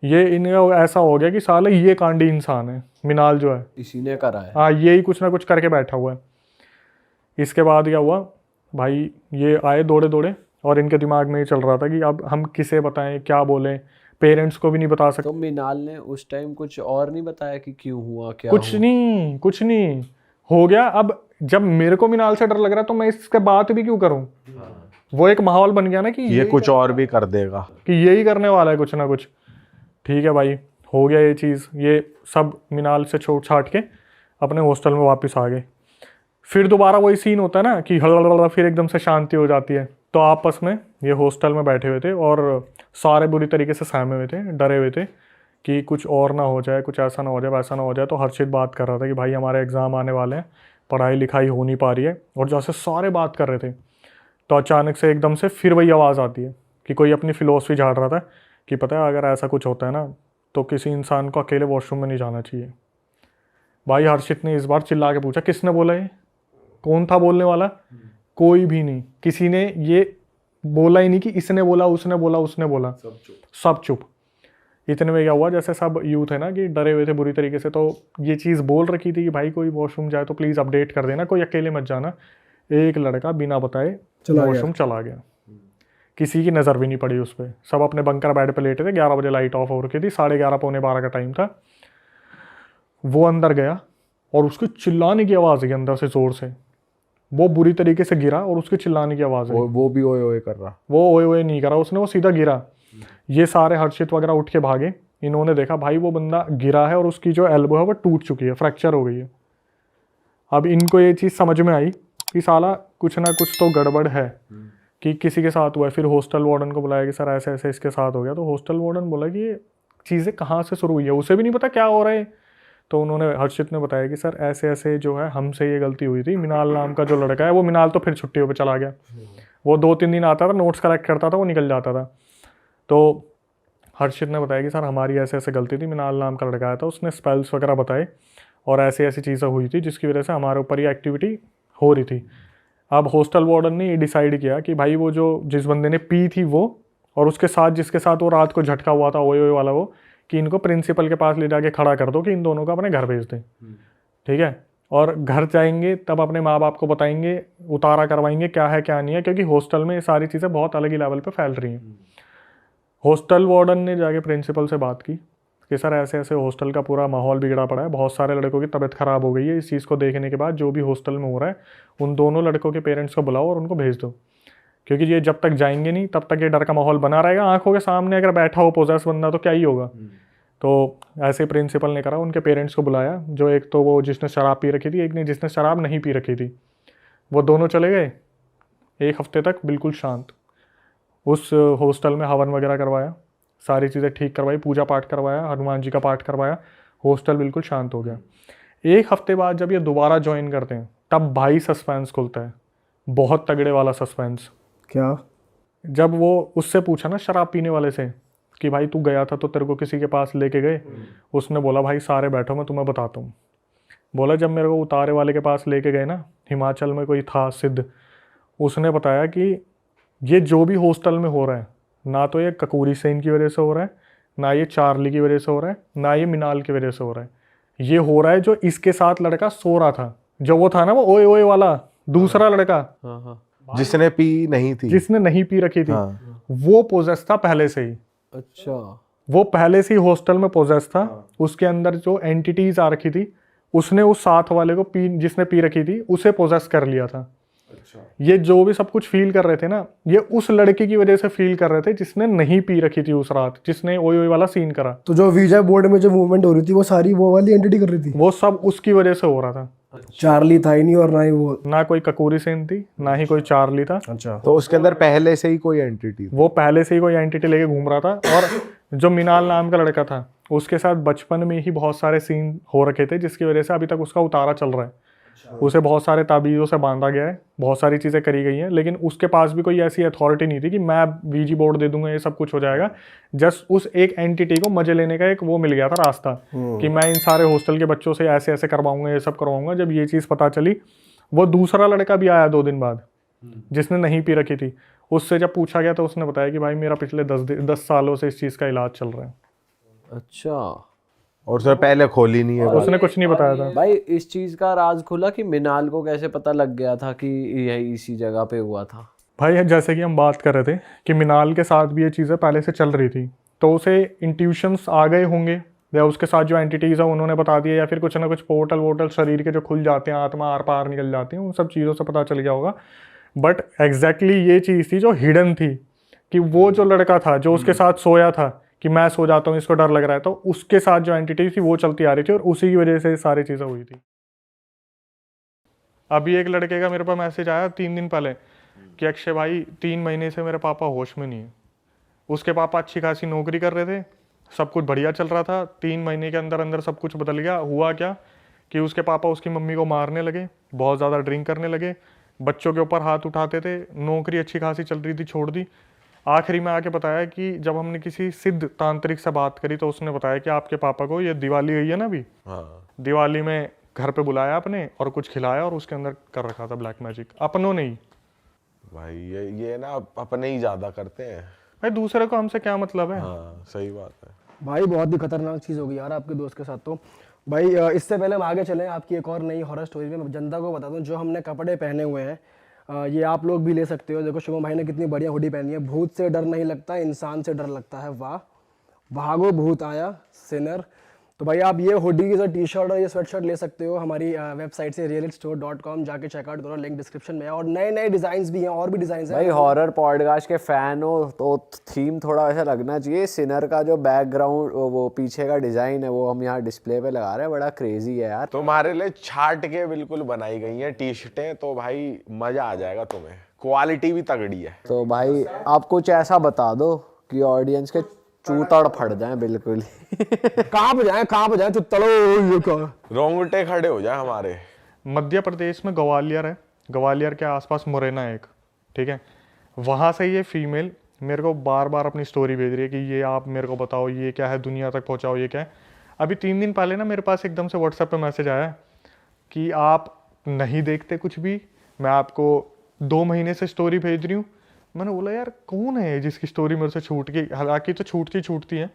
ये इनका ऐसा हो गया कि साले ये कांडी इंसान है मिनाल जो है, इसी ने करा है। हाँ यही कुछ ना कुछ करके बैठा हुआ है। इसके बाद क्या हुआ भाई, ये आए दौड़े दौड़े, और इनके दिमाग में ये चल रहा था कि अब हम किसे बताएं, क्या बोलें, पेरेंट्स को भी नहीं बता सकते। तो मिनाल ने उस टाइम कुछ और नहीं बताया कि क्यों हुआ, क्या कुछ हुआ? नहीं, कुछ नहीं हो गया। अब जब मेरे को मिनाल से डर लग रहा है तो मैं इसके बात भी क्यों करूं? वो एक माहौल बन गया ना कि ये कुछ और भी कर देगा, कि यही करने वाला है कुछ ना कुछ। ठीक है भाई, हो गया ये चीज़, ये सब मिनाल से छोड़ छाट के अपने हॉस्टल में वापस आ गए। फिर दोबारा वही सीन होता है ना कि हल्ला, फिर एकदम से शांति हो जाती है। तो आपस में ये हॉस्टल में बैठे हुए थे और सारे बुरी तरीके से सहमे हुए थे, डरे हुए थे कि कुछ और ना हो जाए, कुछ ऐसा ना हो जाए, वैसा ना हो जाए। तो हर्षित बात कर रहा था कि भाई हमारे एग्ज़ाम आने वाले हैं, पढ़ाई लिखाई हो नहीं पा रही है, और जैसे सारे बात कर रहे थे तो अचानक से एकदम से फिर वही आवाज़ आती है कि कोई अपनी फ़िलॉसफी झाड़ रहा था कि पता है अगर ऐसा कुछ होता है ना तो किसी इंसान को अकेले वॉशरूम में नहीं जाना चाहिए। भाई हर्षित ने इस बार चिल्ला के पूछा किसने बोला ये? कौन था बोलने वाला? कोई भी नहीं, किसी ने ये बोला ही नहीं कि इसने बोला, उसने बोला, उसने बोला, सब चुप। इतने में क्या हुआ, जैसे सब यूथ है ना कि डरे हुए थे बुरी तरीके से, तो ये चीज़ बोल रखी थी कि भाई कोई वॉशरूम जाए तो प्लीज़ अपडेट कर देना, कोई अकेले मत जाना। एक लड़का बिना बताए वॉशरूम चला गया, किसी की नज़र भी नहीं पड़ी उस पर। सब अपने बंकर बेड पे लेटे थे, 11 बजे लाइट ऑफ हो रखी थी, 11:30 पौने 12 का टाइम था। वो अंदर गया और उसकी चिल्लाने की आवाज़ आई अंदर से ज़ोर से। वो बुरी तरीके से गिरा और उसके चिल्लाने की आवाज़ आई। वो भी ओए ओए कर रहा। वो ओए ओए नहीं करा उसने, वो सीधा गिरा। ये सारे हर्षित वगैरह उठ के भागे। इन्होंने देखा भाई वो बंदा गिरा है और उसकी जो एल्बो है वो टूट चुकी है, फ्रैक्चर हो गई है। अब इनको ये चीज़ समझ में आई कि साला कुछ ना कुछ तो गड़बड़ है, कि किसी के साथ हुआ है। फिर हॉस्टल वार्डन को बुलाया कि सर ऐसे ऐसे इसके साथ हो गया। तो हॉस्टल वार्डन बोला कि ये चीज़ें कहाँ से शुरू हुई है, उसे भी नहीं पता क्या हो रहा है। तो उन्होंने, हर्षित ने बताया कि सर ऐसे ऐसे जो है हमसे ये गलती हुई थी। मिनाल नाम का जो लड़का है, वो मिनाल तो फिर छुट्टियों पे चला गया, वो 2-3 दिन आता था, नोट्स कलेक्ट करता था, वो निकल जाता था। तो हर्षित ने बताया कि सर हमारी ऐसे ऐसे गलती थी, मिनाल नाम का लड़का आया था, उसने स्पेल्स वगैरह बताए और ऐसी ऐसी चीज़ें हुई थी जिसकी वजह से हमारे ऊपर ये एक्टिविटी हो रही थी। अब हॉस्टल वार्डन ने ये डिसाइड किया कि भाई वो जो जिस बंदे ने पी थी वो, और उसके साथ जिसके साथ वो रात को झटका हुआ था ओए ओए वाला, वो, कि इनको प्रिंसिपल के पास ले जाके खड़ा कर दो कि इन दोनों को अपने घर भेज दें। ठीक है, और घर जाएंगे तब अपने माँ बाप को बताएंगे, उतारा करवाएंगे क्या है क्या नहीं है, क्योंकि हॉस्टल में ये सारी चीज़ें बहुत अलग ही लेवल पे फैल रही हैं। हॉस्टल वार्डन ने जाके प्रिंसिपल से बात की कि सर ऐसे ऐसे हॉस्टल का पूरा माहौल बिगड़ा पड़ा है, बहुत सारे लड़कों की तबीयत ख़राब हो गई है। इस चीज़ को देखने के बाद जो भी हॉस्टल में हो रहा है उन दोनों लड़कों के पेरेंट्स को बुलाओ और उनको भेज दो, क्योंकि ये जब तक जाएंगे नहीं तब तक ये डर का माहौल बना रहेगा। आंखों के सामने अगर बैठा हो पोजेस बंदा तो क्या ही होगा। तो ऐसे प्रिंसिपल ने करा, उनके पेरेंट्स को बुलाया, जो एक तो वो जिसने शराब पी रखी थी, एक ने जिसने शराब नहीं पी रखी थी। वो दोनों चले गए 1 हफ्ते तक बिल्कुल शांत। उस हॉस्टल में हवन वगैरह करवाया, सारी चीज़ें ठीक करवाई, पूजा पाठ करवाया, हनुमान जी का पाठ करवाया, हॉस्टल बिल्कुल शांत हो गया। 1 हफ्ते बाद जब ये दोबारा ज्वाइन करते हैं तब भाई सस्पेंस खुलता है, बहुत तगड़े वाला सस्पेंस। क्या? जब वो उससे पूछा ना शराब पीने वाले से कि भाई तू गया था तो तेरे को किसी के पास लेके गए, उसने बोला भाई सारे बैठो मैं तुम्हें बताता हूँ। बोला जब मेरे को उतारे वाले के पास लेके गए ना, हिमाचल में कोई था सिद्ध, उसने बताया कि ये जो भी हॉस्टल में हो रहा है, ना तो ये कपूरी सेन की वजह से हो रहा है, ना ये चार्ली की वजह से हो रहा है, ना ये मिनाल की वजह से हो रहा है। ये हो रहा है जो इसके साथ लड़का सो रहा था, जो वो था ना वो ओए ओए वाला दूसरा लड़का, हाँ हाँ, जिसने पी नहीं थी, जिसने नहीं पी रखी थी, हाँ। वो पोजेस था पहले से ही। अच्छा, वो पहले से ही हॉस्टल में पोजेस था। उसके अंदर जो एंटिटीज आ रखी थी, उसने उस साथ वाले को जिसने पी रखी थी उसे पोजेस कर लिया था। ये जो भी सब कुछ फील कर रहे थे ना, ये उस लड़के की वजह से फील कर रहे थे जिसने नहीं पी रखी थी उस रात, जिसने ओए ओए वाला सीन करा। तो जो वीजा बोर्ड में जो मूवमेंट हो रही थी वो सारी वो वाली एंटिटी कर रही थी। वो सब उसकी वजह से हो रहा था। चार्ली था ही नहीं और ना ही वो। ना कोई ककोरी सेन थी, ना ही कोई चार्ली था। अच्छा। तो उसके अंदर पहले से ही कोई एंटिटी वो पहले से ही कोई एंटिटी लेके घूम रहा था। और जो मिनाल नाम का लड़का था, उसके साथ बचपन में ही बहुत सारे सीन हो रखे थे, जिसकी वजह से अभी तक उसका उतारा चल रहा है। उसे बहुत सारे ताबीज़ों से बांधा गया है, बहुत सारी चीज़ें करी गई हैं, लेकिन उसके पास भी कोई ऐसी अथॉरिटी नहीं थी कि मैं वीजी बोर्ड दे दूंगा, ये सब कुछ हो जाएगा। जस्ट उस एक एंटिटी को मजे लेने का एक वो मिल गया था रास्ता, कि मैं इन सारे हॉस्टल के बच्चों से ऐसे ऐसे करवाऊंगा, ये सब करवाऊंगा। जब ये चीज़ पता चली, वो दूसरा लड़का भी आया 2 दिन बाद, जिसने नहीं पी रखी थी। उससे जब पूछा गया तो उसने बताया कि भाई मेरा पिछले 10 सालों से इस चीज़ का इलाज चल रहा है। अच्छा। और उसने पहले खोली नहीं है। उसने कुछ नहीं बताया था। भाई इस चीज का राज खुला कि मिनाल को कैसे पता लग गया था कि यही इसी जगह पे हुआ था? भाई जैसे कि हम बात कर रहे थे कि मिनाल के साथ भी ये चीज़ें पहले से चल रही थी, तो उसे इंट्यूशंस आ गए होंगे, या उसके साथ जो एंटिटीज़ है उन्होंने बता दिया, या फिर कुछ ना कुछ पोर्टल वोटल शरीर के जो खुल जाते हैं, आत्मा आर पार निकल जाती है, उन सब चीज़ों से पता चल गया होगा। बट एग्जैक्टली ये चीज़ थी जो हिडन थी, कि वो जो लड़का था जो उसके साथ सोया था कि मैं सो जाता हूँ, इसको डर लग रहा है, तो उसके साथ जो एंटिटी थी वो चलती आ रही थी, और उसी की वजह से ये सारी चीज़ें हुई थी। अभी एक लड़के का मेरे पास मैसेज आया 3 दिन पहले कि अक्षय भाई 3 महीने से मेरे पापा होश में नहीं है। उसके पापा अच्छी खासी नौकरी कर रहे थे, सब कुछ बढ़िया चल रहा था। 3 महीने के अंदर अंदर सब कुछ बदल गया। हुआ क्या कि उसके पापा उसकी मम्मी को मारने लगे, बहुत ज़्यादा ड्रिंक करने लगे, बच्चों के ऊपर हाथ उठाते थे, नौकरी अच्छी खासी चल रही थी, छोड़ दी। आखिरी में आके बताया कि जब हमने किसी सिद्ध तांत्रिक से बात करी तो उसने बताया कि आपके पापा को ये दिवाली गई है ना अभी, दिवाली में घर पे बुलाया आपने और कुछ खिलाया और उसके अंदर कर रखा था ब्लैक मैजिक, अपनों ने ही। भाई ये ना अपने ही ज्यादा करते हैं भाई, दूसरे को हमसे क्या मतलब है। हाँ सही बात है भाई बहुत ही खतरनाक चीज़ हो गई यार आपके दोस्त के साथ। तो भाई इससे पहले हम आगे चलें आपकी एक और नई हॉरर स्टोरी में, मैं जनता को बता दूं जो हमने कपड़े पहने हुए हैं ये आप लोग भी ले सकते हो। देखो शुभम भाई ने कितनी बढ़िया हुडी पहनी है। भूत से डर नहीं लगता, इंसान से डर लगता है। वाह, भागो भूत आया सिनर। तो भाई आप ये हुडी की जो टी शर्ट और ये स्वेट शर्ट ले सकते हो हमारी वेबसाइट से realitstore.com, जाके चेकआउट करो, लिंक डिस्क्रिप्शन में है। और नए नए डिज़ाइंस भी हैं, और भी डिज़ाइंस हैं। भाई हॉरर पॉडकास्ट के फैन हो तो थीम थोड़ा ऐसा लगना चाहिए। सिनर का जो बैकग्राउंड वो पीछे का डिजाइन है वो हम यहाँ डिस्प्ले पे लगा रहे हैं, बड़ा क्रेजी है यार। तुम्हारे लिए छाट के बिल्कुल बनाई गई हैं टी शर्टें, तो भाई मजा आ जाएगा तुम्हें, क्वालिटी भी तगड़ी है। तो भाई आप कुछ ऐसा बता दो कि ऑडियंस के चूतड़ फट जाए बिल्कुल कांप जाए तो तड़ो ये का रोंगटे खड़े हो जाए हमारे। मध्य प्रदेश में ग्वालियर है, ग्वालियर के आसपास मुरैना है एक, ठीक है। वहाँ से ये फीमेल मेरे को बार बार अपनी स्टोरी भेज रही है कि ये आप मेरे को बताओ ये क्या है, दुनिया तक पहुँचाओ ये क्या है। अभी 3 दिन पहले ना मेरे पास एकदम से व्हाट्सएप पे मैसेज आया कि आप नहीं देखते कुछ भी, मैं आपको 2 महीने से स्टोरी भेज रही हूँ। मैंने बोला यार कौन है जिसकी स्टोरी मेरे से छूट गई, हालांकि तो छूटती है।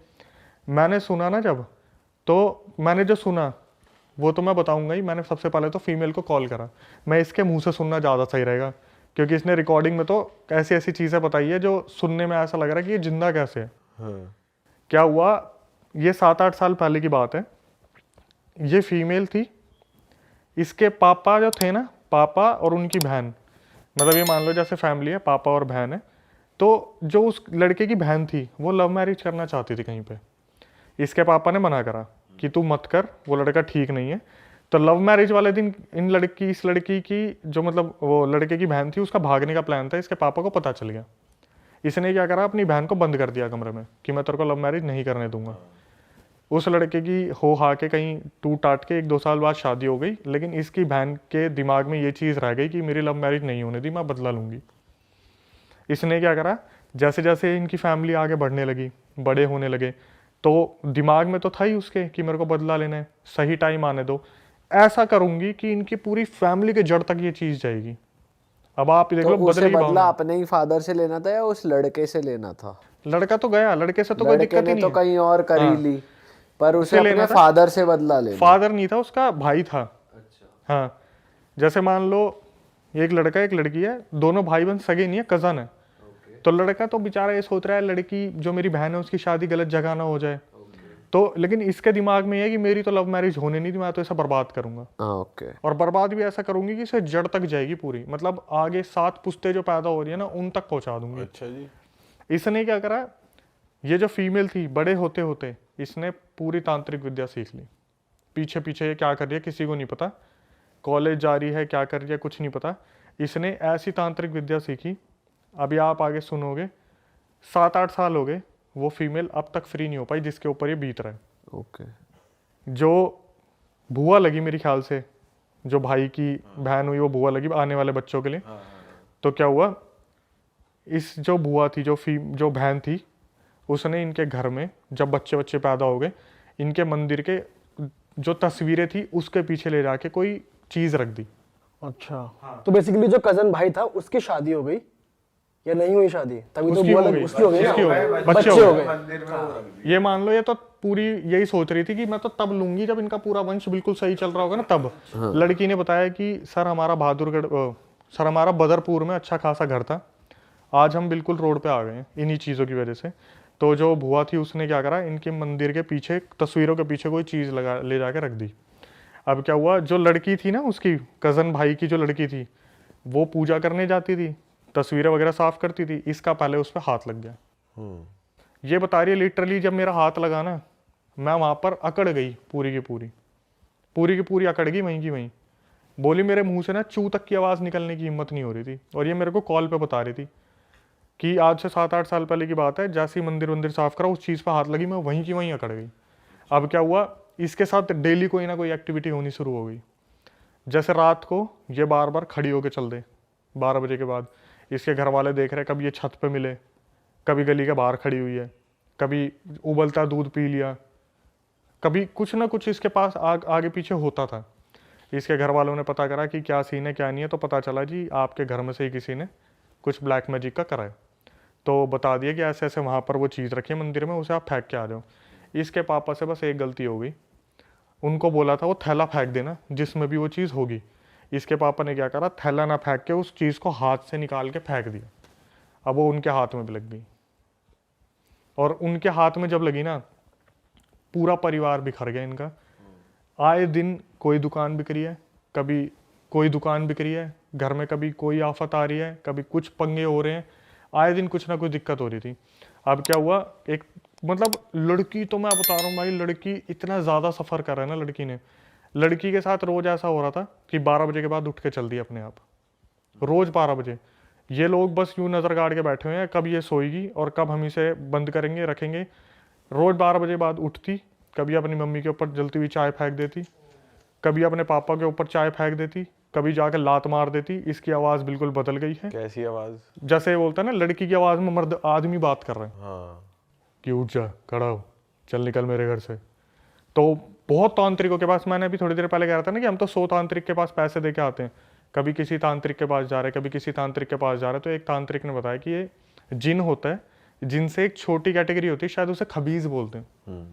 मैंने सुना ना जब, तो मैंने जो सुना वो तो मैं बताऊंगा ही। मैंने सबसे पहले तो फीमेल को कॉल करा, मैं इसके मुंह से सुनना ज़्यादा सही रहेगा, क्योंकि इसने रिकॉर्डिंग में तो ऐसी ऐसी चीज़ें बताई है जो सुनने में ऐसा लग रहा है कि ये जिंदा कैसे है। क्या हुआ, ये 7-8 साल पहले की बात है। ये फीमेल थी, इसके पापा जो थे ना, पापा और उनकी बहन, मतलब ये मान लो जैसे फैमिली है, पापा और बहन है। तो जो उस लड़के की बहन थी वो लव मैरिज करना चाहती थी कहीं पे। इसके पापा ने मना करा कि तू मत कर, वो लड़का ठीक नहीं है। तो लव मैरिज वाले दिन इस लड़की की जो मतलब वो लड़के की बहन थी, उसका भागने का प्लान था। इसके पापा को पता चल गया। इसने क्या करा, अपनी बहन को बंद कर दिया कमरे में कि मैं तेरे को लव मैरिज नहीं करने दूंगा। उस लड़के की हो हा के कहीं टूट टाट के 1-2 साल बाद शादी हो गई, लेकिन इसकी बहन के दिमाग में ये चीज़ रह गई कि मेरी लव मैरिज नहीं होने दी, मैं बदला लूँगी। इसने क्या करा, जैसे जैसे इनकी फैमिली आगे बढ़ने लगी, बड़े होने लगे, तो दिमाग में तो था ही उसके कि मेरे को बदला लेना है, सही टाइम आने दो, ऐसा करूँगी कि इनकी पूरी फैमिली के जड़ तक ये चीज़ जाएगी। अब आप देख लो, उसे बदला अपने ही फादर से लेना था या उस लड़के से लेना था? लड़का तो गया, लड़के से तो कोई दिक्कत ही नहीं तो कहीं और कर ही ली, पर उसे अपने फादर से बदला लेना। फादर नहीं था, उसका भाई था। अच्छा। हाँ, जैसे मान लो एक लड़का एक लड़की है, दोनों भाई बहन सगे नहीं है, कजन है। तो लड़का तो बेचारा ये सोच रहा है लड़की जो मेरी बहन है उसकी शादी गलत जगह ना हो जाए, तो लेकिन इसके दिमाग में ये है कि मेरी तो लव मैरिज होने नहीं थी, मैं तो इसे बर्बाद करूंगा। ओके। और बर्बाद भी ऐसा करूंगी कि इसे जड़ तक जाएगी पूरी, मतलब आगे 7 पुश्तें जो पैदा हो रही है ना उन तक पहुंचा दूंगी। अच्छा जी। इसने क्या करा, ये जो फीमेल थी बड़े होते होते इसने पूरी तांत्रिक विद्या सीख ली। पीछे पीछे ये क्या कर रही है किसी को नहीं पता, कॉलेज जा रही है क्या कर रही है कुछ नहीं पता। इसने ऐसी तांत्रिक विद्या सीखी, अभी आप आगे सुनोगे, 7-8 साल हो गए वो फीमेल अब तक फ्री नहीं हो पाई जिसके ऊपर ये बीत रहा है। ओके। जो बुआ लगी मेरे ख्याल से, जो भाई की बहन हुई वो बुआ लगी आने वाले बच्चों के लिए। तो क्या हुआ, इस जो बुआ थी जो बहन थी, उसने इनके घर में जब बच्चे पैदा हो गए, इनके मंदिर के जो तस्वीरें थी उसके पीछे ले जाके कोई चीज रख दी। अच्छा। तो बेसिकली जो कजन भाई था उसकी शादी हो गई या नहीं हुई शादी? तभी तो उसकी बुआ हो गई, उसकी हो गई ना? उसकी हो गई, बच्चे हो गए। ये मान लो ये तो पूरी यही सोच रही थी कि मैं तो तब लूंगी जब इनका पूरा वंश बिल्कुल सही चल रहा होगा ना तब। लड़की ने बताया कि सर हमारा सर हमारा बदरपुर में अच्छा खासा घर था, आज हम बिल्कुल रोड पे आ गए हैं इन्हीं चीज़ों की वजह से। तो जो बुआ थी उसने क्या करा, इनके मंदिर के पीछे तस्वीरों के पीछे कोई चीज़ ले जाके रख दी। अब क्या हुआ, जो लड़की थी ना उसकी कज़न भाई की जो लड़की थी वो पूजा करने जाती थी, तस्वीरें वगैरह साफ करती थी, इसका पहले उस पर हाथ लग गया। ये बता रही है लिटरली जब मेरा हाथ लगा ना मैं वहाँ पर अकड़ गई, पूरी की पूरी अकड़ गई वहीं की वहीं। बोली मेरे मुंह से ना चू तक की आवाज़ निकलने की हिम्मत नहीं हो रही थी। और ये मेरे को कॉल पे बता रही थी कि आज से 7-8 साल पहले की बात है, जैसे ही मंदिर साफ करा उस चीज़ पर हाथ लगी, मैं वहीं की वहीं अकड़ गई। अब क्या हुआ, इसके साथ डेली कोई ना कोई एक्टिविटी होनी शुरू हो गई। जैसे रात को ये बार बार खड़ी होकर चल दे 12 बजे के बाद, इसके घर वाले देख रहे, कभी ये छत पे मिले, कभी गली के बाहर खड़ी हुई है, कभी उबलता दूध पी लिया, कभी कुछ ना कुछ इसके पास आगे पीछे होता था। इसके घर वालों ने पता करा कि क्या सीन है क्या नहीं है, तो पता चला जी आपके घर में से ही किसी ने कुछ ब्लैक मैजिक का करा है। तो बता दिया कि ऐसे ऐसे वहाँ पर वो चीज़ रखी है मंदिर में, उसे आप फेंक के आ जाओ। इसके पापा से बस एक गलती हो गई, उनको बोला था वो थैला फेंक देना जिसमें भी वो चीज़ होगी। इसके पापा ने क्या करा, थैला ना फेंक के उस चीज़ को हाथ से निकाल के फेंक दिया। अब वो उनके हाथ में भी लग गई, और उनके हाथ में जब लगी ना पूरा परिवार बिखर गया इनका। आए दिन कोई दुकान बिक रही है, कभी कोई दुकान बिक रही है घर में, कभी कोई आफत आ रही है, कभी कुछ पंगे हो रहे हैं, आए दिन कुछ ना कुछ दिक्कत हो रही थी। अब क्या हुआ, एक मतलब लड़की तो मैं बता रहा हूँ भाई, लड़की इतना ज़्यादा सफ़र कर रहा है ना लड़की के साथ रोज़ ऐसा हो रहा था कि 12 बजे के बाद उठ के चल दी अपने आप, रोज़ 12 बजे। ये लोग बस यूँ नज़र गाड़ के बैठे हुए हैं कब ये सोएगी और कब हम इसे बंद करेंगे रखेंगे। रोज़ 12 बजे बाद उठती, कभी अपनी मम्मी के ऊपर जलती हुई चाय फेंक देती, कभी अपने पापा के ऊपर चाय फेंक देती, कभी जाकर लात मार देती। इसकी आवाज़ बिल्कुल बदल गई है। कैसी आवाज़? जैसे बोलता है ना लड़की की आवाज़ में मर्द आदमी बात कर रहे हैं। हाँ। कि उठ जा, खड़ा हो, चल निकल मेरे घर से। तो बहुत तांत्रिकों के पास, मैंने अभी थोड़ी देर पहले कह रहा था ना कि हम तो 100 तांत्रिक के पास पैसे दे के आते हैं, कभी किसी तांत्रिक के पास जा रहे, कभी किसी तांत्रिक के पास जा रहे। तो एक तांत्रिक ने बताया कि ये जिन होता है, जिनसे एक छोटी कैटेगरी होती है, शायद उसे खबीज बोलते हैं,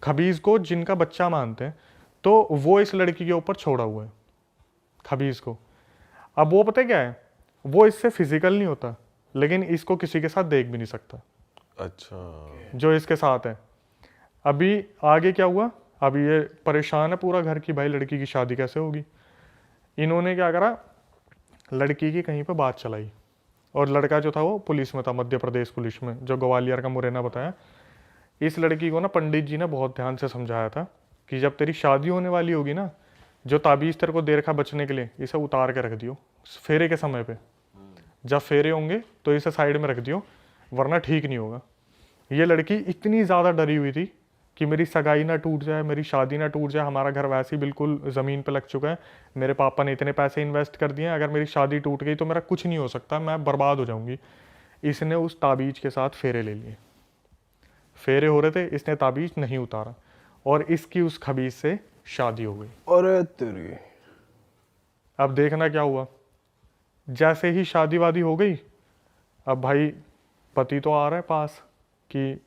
खबीज को जिनका बच्चा मानते हैं, तो वो इस लड़की के ऊपर छोड़ा हुआ है खबीज को। अब वो पता है क्या है, वो इससे फिजिकल नहीं होता, लेकिन इसको किसी के साथ देख भी नहीं सकता। अच्छा। जो इसके साथ है। अभी आगे क्या हुआ, अभी ये परेशान है पूरा घर की, भाई लड़की की शादी कैसे होगी। इन्होंने क्या करा, लड़की की कहीं पे बात चलाई, और लड़का जो था वो पुलिस में था, मध्य प्रदेश पुलिस में, जो ग्वालियर का मुरैना बताया। इस लड़की को ना पंडित जी ने बहुत ध्यान से समझाया था कि जब तेरी शादी होने वाली होगी ना, जो ताबीज़ तेरे को दे रखा बचने के लिए, इसे उतार के रख दियो फेरे के समय पे। जब फेरे होंगे तो इसे साइड में रख दियो, वरना ठीक नहीं होगा। ये लड़की इतनी ज़्यादा डरी हुई थी कि मेरी सगाई ना टूट जाए, मेरी शादी ना टूट जाए, हमारा घर वैसे ही बिल्कुल ज़मीन पे लग चुका है, मेरे पापा ने इतने पैसे इन्वेस्ट कर दिए हैं, अगर मेरी शादी टूट गई तो मेरा कुछ नहीं हो सकता, मैं बर्बाद हो जाऊंगी। इसने उस ताबीज़ के साथ फेरे ले लिए, फेरे हो रहे थे, इसने ताबीज़ नहीं उतारा, और इसकी उस खबीज से शादी हो गई। और तेरी अब देखना क्या हुआ, जैसे ही शादी वादी हो गई, अब भाई पति तो आ रहा है पास कि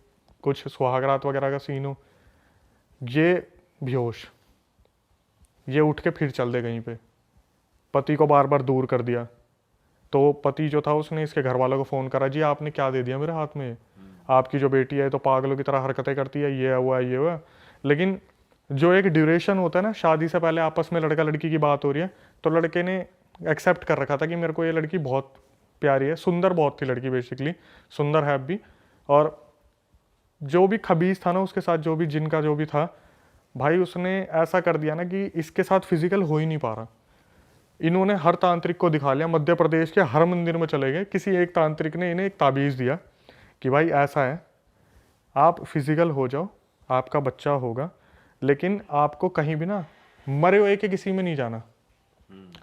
कुछ सुहागरात वगैरह का सीन हो, ये बेहोश, ये उठ के फिर चल दे कहीं पे, पति को बार बार दूर कर दिया। तो पति जो था उसने इसके घर वालों को फ़ोन करा, जी आपने क्या दे दिया मेरे हाथ में, आपकी जो बेटी है तो पागलों की तरह हरकतें करती है, ये हुआ ये हुआ। लेकिन जो एक ड्यूरेशन होता है ना, शादी से पहले आपस में लड़का लड़की की बात हो रही है, तो लड़के ने एक्सेप्ट कर रखा था कि मेरे को ये लड़की बहुत प्यारी है, सुंदर बहुत थी लड़की, बेसिकली सुंदर है भी। और जो भी खबीस था ना उसके साथ, जो भी जिनका जो भी था भाई, उसने ऐसा कर दिया ना कि इसके साथ फिजिकल हो ही नहीं पा रहा। इन्होंने हर तांत्रिक को दिखा लिया, मध्य प्रदेश के हर मंदिर में चले गए, किसी एक तांत्रिक ने इन्हें एक ताबीज़ दिया कि भाई ऐसा है, आप फिजिकल हो जाओ, आपका बच्चा होगा, लेकिन आपको कहीं भी ना मरे हुए के किसी में नहीं जाना,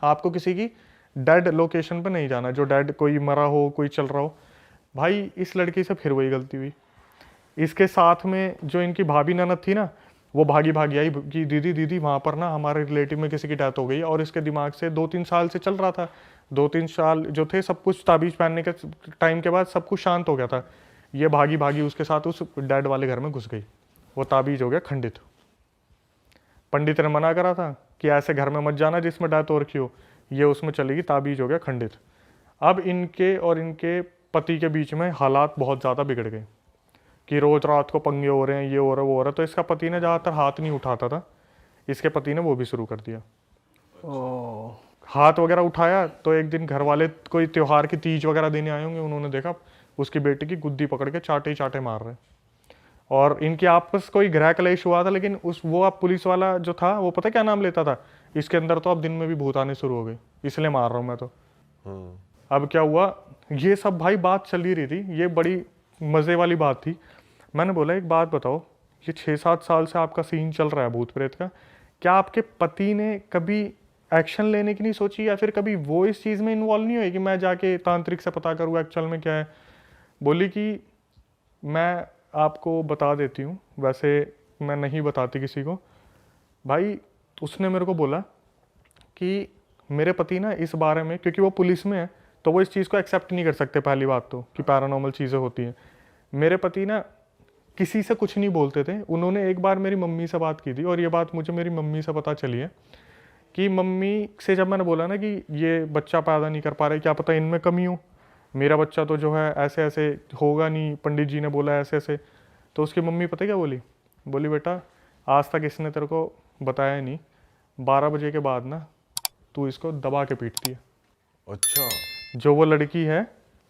आपको किसी की डेड लोकेशन पे नहीं जाना, जो डेड कोई मरा हो, कोई चल रहा हो। भाई इस लड़की से फिर वही गलती हुई। इसके साथ में जो इनकी भाभी ननद थी ना, वो भागी भागी आई कि दीदी दीदी वहाँ पर ना हमारे रिलेटिव में किसी की डेथ हो गई, और इसके दिमाग से 2-3 साल से चल रहा था, 2-3 साल जो थे सब कुछ ताबीज़ पहनने के टाइम के बाद सब कुछ शांत हो गया था। ये भागी भागी उसके साथ उस डेड वाले घर में घुस गई, वो ताबीज़ हो गया खंडित। पंडित ने मना करा था कि ऐसे घर में मत जाना जिसमें डेथ हो रखी हो, ये उसमें चलेगी, ताबीज़ हो गया खंडित। अब इनके और इनके पति के बीच में हालात बहुत ज़्यादा बिगड़ गए कि रोज़ रात को पंगे हो रहे हैं, ये हो रहा है वो हो रहा है। तो इसका पति ने ज़्यादातर हाथ नहीं उठाता था, इसके पति ने वो भी शुरू कर दिया। हाथ वगैरह उठाया तो एक दिन घर वाले कोई त्योहार की तीज वगैरह देने आए होंगे, उन्होंने देखा उसकी बेटी की गुद्दी पकड़ के चाटे ही चाटे मार रहे। और इनकी आपस कोई गृह कलेश हुआ था, लेकिन वो अब पुलिस वाला जो था वो पता क्या नाम लेता था, इसके अंदर तो अब दिन में भी भूत आने शुरू हो गए, इसलिए मार रहा हूँ मैं तो। अब क्या हुआ, ये सब भाई बात चल ही रही थी, ये बड़ी मज़े वाली बात थी। मैंने बोला एक बात बताओ, ये 6-7 साल से आपका सीन चल रहा है भूत प्रेत का, क्या आपके पति ने कभी एक्शन लेने की नहीं सोची, या फिर कभी वो इस चीज़ में इन्वॉल्व नहीं हुए कि मैं जाके तांत्रिक से पता करूँ एक्चुअल में क्या है? बोली कि मैं आपको बता देती हूँ, वैसे मैं नहीं बताती किसी को। भाई उसने मेरे को बोला कि मेरे पति ना इस बारे में, क्योंकि वो पुलिस में है तो वो इस चीज़ को एक्सेप्ट नहीं कर सकते, पहली बात तो कि पैरानॉर्मल चीज़ें होती हैं। मेरे पति ना किसी से कुछ नहीं बोलते थे। उन्होंने एक बार मेरी मम्मी से बात की थी, और ये बात मुझे मेरी मम्मी से पता चली है कि मम्मी से जब मैंने बोला ना कि ये बच्चा पैदा नहीं कर पा रहे, क्या पता इनमें कमी हो, मेरा बच्चा तो जो है ऐसे ऐसे होगा नहीं, पंडित जी ने बोला ऐसे ऐसे। तो उसकी मम्मी पता क्या बोली? बोली बेटा आज तक इसने तेरे को बताया नहीं, 12 बजे के बाद ना तू इसको दबा के पीटती है। अच्छा। जो वो लड़की है,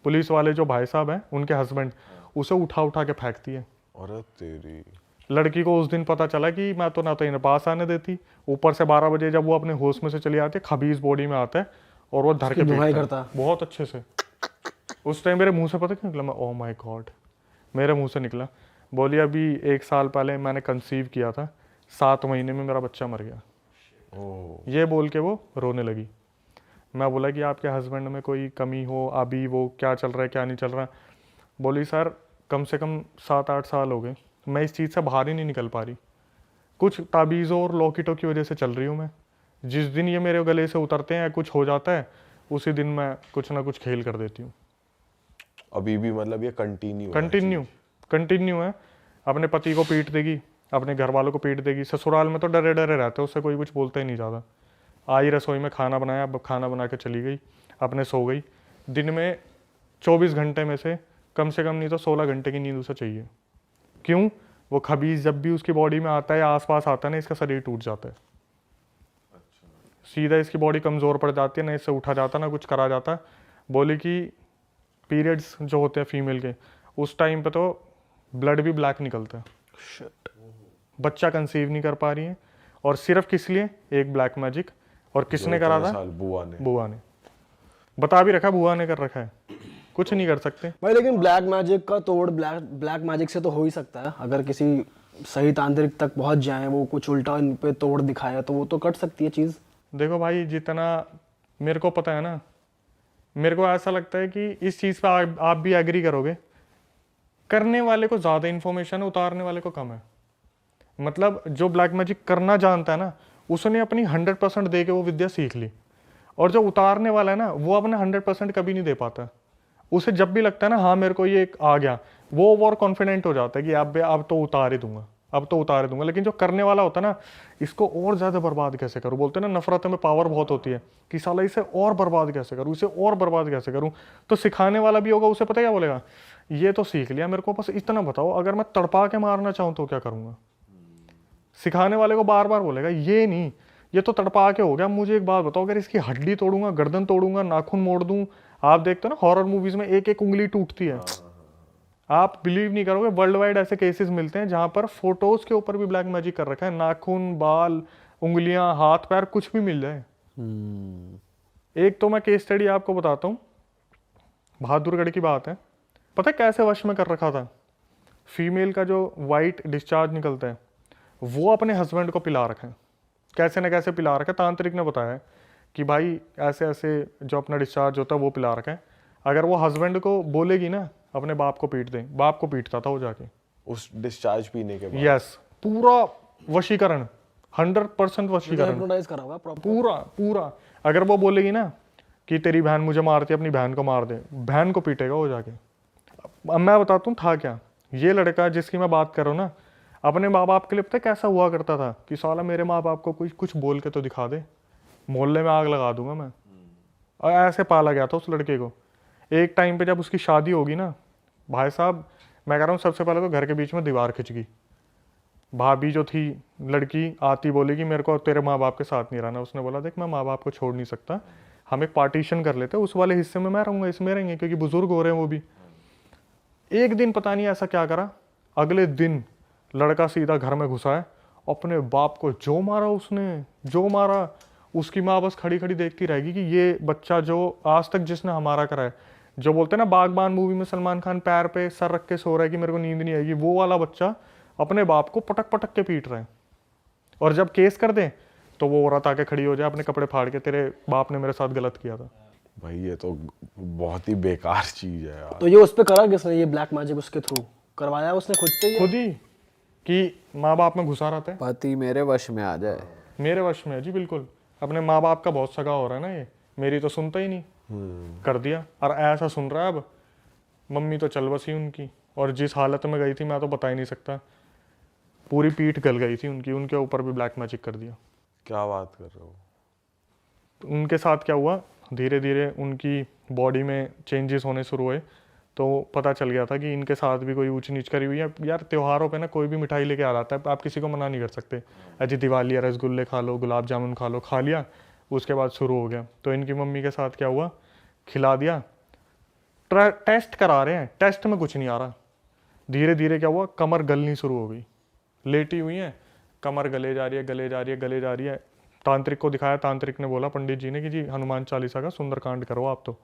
पुलिस वाले जो भाई साहब हैं उनके हस्बैंड, उसे उठा उठा के फेंकती है। अरे तेरी। लड़की को उस दिन पता चला कि मैं तो ना तो इन्हें पास आने देती, ऊपर से 12 बजे जब वो अपने होश में से चली आती है, खबीज बॉडी में आता है और वो धर के धुनाई पीटता है बहुत अच्छे से। उस टाइम मेरे मुंह से पता क्या निकला? मैं ओह माय गॉड, मेरे मुंह से निकला। बोली अभी 1 साल पहले मैंने कंसीव किया था, 7 महीने में मेरा बच्चा मर गया। ये बोल के वो रोने लगी। मैं बोला कि आपके हस्बैंड में कोई कमी हो, अभी वो क्या चल रहा है क्या नहीं चल रहा? बोली सर कम से कम 7-8 साल हो गए, मैं इस चीज़ से बाहर ही नहीं निकल पा रही, कुछ ताबीज़ों और लॉकेटों की वजह से चल रही हूँ मैं। जिस दिन ये मेरे गले से उतरते हैं, कुछ हो जाता है, उसी दिन मैं कुछ ना कुछ खेल कर देती हूँ। अभी भी मतलब ये कंटिन्यू है। अपने पति को पीट देगी, अपने घर वालों को पीट देगी। ससुराल में तो डरे डरे रहते, उससे कोई कुछ बोलता ही नहीं ज़्यादा। आई रसोई में खाना बनाया, अब खाना बना के चली गई, अपने सो गई। दिन में 24 घंटे में से कम नहीं तो 16 घंटे की नींद उसे चाहिए। क्यों? वो खबीज जब भी उसकी बॉडी में आता है या आसपास आता है ना, इसका शरीर टूट जाता है। सीधा इसकी बॉडी कमज़ोर पड़ जाती है, ना इससे उठा जाता ना कुछ करा जाता। बोली कि पीरियड्स जो होते हैं फीमेल के, उस टाइम पे तो ब्लड भी ब्लैक निकलता है। बच्चा कंसीव नहीं कर पा रही है, और सिर्फ किस लिए? एक ब्लैक मैजिक। और किसने करा था? बुआ ने बता भी रखा, बुआ ने कर रखा है, कुछ नहीं कर सकते भाई। लेकिन ब्लैक मैजिक का तोड़ ब्लैक मैजिक से तो हो ही सकता है, अगर किसी सही तांत्रिक तक पहुंच जाए, वो कुछ उल्टा इन पे तोड़ दिखाया तो वो तो कट सकती है चीज़। देखो भाई, जितना मेरे को पता है ना, मेरे को ऐसा लगता है कि इस चीज़ पे आप भी एग्री करोगे, करने वाले को ज़्यादा इन्फॉर्मेशन है, उतारने वाले को कम है। मतलब जो ब्लैक मैजिक करना जानता है ना, उसने अपनी 100% दे के वो विद्या सीख ली, और जो उतारने वाला है ना, वो अपना 100% कभी नहीं दे पाता। उसे जब भी लगता है ना हाँ मेरे को ये आ गया, वो ओवर कॉन्फिडेंट हो जाता है कि अब तो उतार ही दूंगा, अब तो उतार ही दूंगा। लेकिन जो करने वाला होता है ना, इसको और ज़्यादा बर्बाद कैसे करूँ, बोलते हैं ना नफरत में पावर बहुत होती है, कि साला इसे और बर्बाद कैसे करूँ, इसे और बर्बाद कैसे करूँ। तो सिखाने वाला भी होगा, उसे पता क्या बोलेगा, ये तो सीख लिया, मेरे को बस इतना बताओ, अगर मैं तड़पा के मारना चाहूँ तो क्या करूँगा? सिखाने वाले को बार बार बोलेगा ये नहीं, ये तो तड़पा के हो गया। मुझे एक बात बताओ, अगर इसकी हड्डी तोड़ूंगा, गर्दन तोड़ूंगा, नाखून मोड़ दूं, आप देखते हो ना हॉरर मूवीज में एक एक उंगली टूटती है, आप बिलीव नहीं करोगे, वर्ल्ड वाइड ऐसे केसेस मिलते हैं जहां पर फोटोज के ऊपर भी ब्लैक मैजिक कर रखा है, नाखून, बाल, उंगलियां, हाथ पैर कुछ भी मिल जाए। एक तो मैं केस स्टडी आपको बताता हूँ, बहादुरगढ़ की बात है। पता है कैसे वश में कर रखा था? फीमेल का जो वाइट डिस्चार्ज निकलता है वो अपने हस्बैंड को पिला रखा है, कैसे ना कैसे पिला रखा है। तांत्रिक ने बताया है कि भाई ऐसे ऐसे जो अपना डिस्चार्ज होता है वो पिला रखा है। अगर वो हस्बैंड को बोलेगी ना अपने बाप को पीट दे, बाप को पीटता था वो जाके उस डिस्चार्ज पीने के बाद। यस, पूरा वशीकरण, 100% वशीकरण, हिप्नोटाइज करा होगा प्रॉपर। पूरा पूरा। अगर वो बोलेगी ना कि तेरी बहन मुझे मारती है, अपनी बहन को मार दे, बहन को पीटेगा वो जाके। अब मैं बताता हूँ था क्या। ये लड़का जिसकी मैं बात कर रहा हूँ ना, अपने माँ बाप के लिए पता है कैसा हुआ करता था कि साला मेरे माँ बाप को कुछ बोल के तो दिखा दे, मोहल्ले में आग लगा दूंगा मैं। और ऐसे पाला गया था उस लड़के को। एक टाइम पे जब उसकी शादी होगी ना, भाई साहब मैं कह रहा हूँ सबसे पहले तो घर के बीच में दीवार खिंच गई। भाभी जो थी लड़की आती बोली कि मेरे को तेरे माँ बाप के साथ नहीं रहना। उसने बोला देख मैं माँ बाप को छोड़ नहीं सकता, हम एक पार्टीशन कर लेते, उस वाले हिस्से में मैं रहूँगा, इसमें रहेंगे, क्योंकि बुजुर्ग हो रहे हैं वो भी। एक दिन पता नहीं ऐसा क्या करा, अगले दिन लड़का सीधा घर में घुसा है, अपने बाप को जो मारा उसने, जो मारा। उसकी माँ बस खड़ी खड़ी देखती रहेगी कि ये बच्चा जो आज तक जिसने हमारा करा है, जो बोलते हैं ना बागबान मूवी में सलमान खान पैर पे सर रख के सो रहा है कि मेरे को नींद नहीं आएगी, वो वाला बच्चा अपने बाप को पटक पटक के पीट रहा है। और जब केस कर दे तो वो औरत आके खड़ी हो जाए अपने कपड़े फाड़ के, तेरे बाप ने मेरे साथ गलत किया था। भाई ये तो बहुत ही बेकार चीज है यार। तो ये उस पे करा किसने, ये ब्लैक मैजिक उसके थ्रू करवाया उसने खुद से? खुद ही कि माँ बाप में घुसा रहता है। पति मेरे वश में आ जाए। मेरे वश में है जी, बिल्कुल। अपने माँ बाप का बहुत सगा हो रहा है ना ये, मेरी तो सुनता ही नहीं, कर दिया। और ऐसा सुन रहा है अब, मम्मी तो चल बसी उनकी, और जिस हालत में गई थी मैं तो बता ही नहीं सकता, पूरी पीठ गल गई थी उनकी, उनके ऊपर भी ब्लैक मैजिक कर दिया। क्या बात कर रहे हो? तो उनके साथ क्या हुआ, धीरे धीरे उनकी बॉडी में चेंजेस होने शुरू हुए, तो पता चल गया था कि इनके साथ भी कोई ऊंच नीच करी हुई है। यार त्योहारों पे ना कोई भी मिठाई लेके आ जाता है, आप किसी को मना नहीं कर सकते, अजी दिवाली है रसगुल्ले खा लो, गुलाब जामुन खा लो, खा लिया, उसके बाद शुरू हो गया। तो इनकी मम्मी के साथ क्या हुआ, खिला दिया, टेस्ट करा रहे हैं, टेस्ट में कुछ नहीं आ रहा। धीरे धीरे क्या हुआ, कमर गलनी शुरू हो गई, लेटी हुई है, कमर गले जा रही है, गले जा रही है, गले जा रही है। तांत्रिक को दिखाया, तांत्रिक ने बोला पंडित जी ने कि जी हनुमान चालीसा का सुंदरकांड करो आप। तो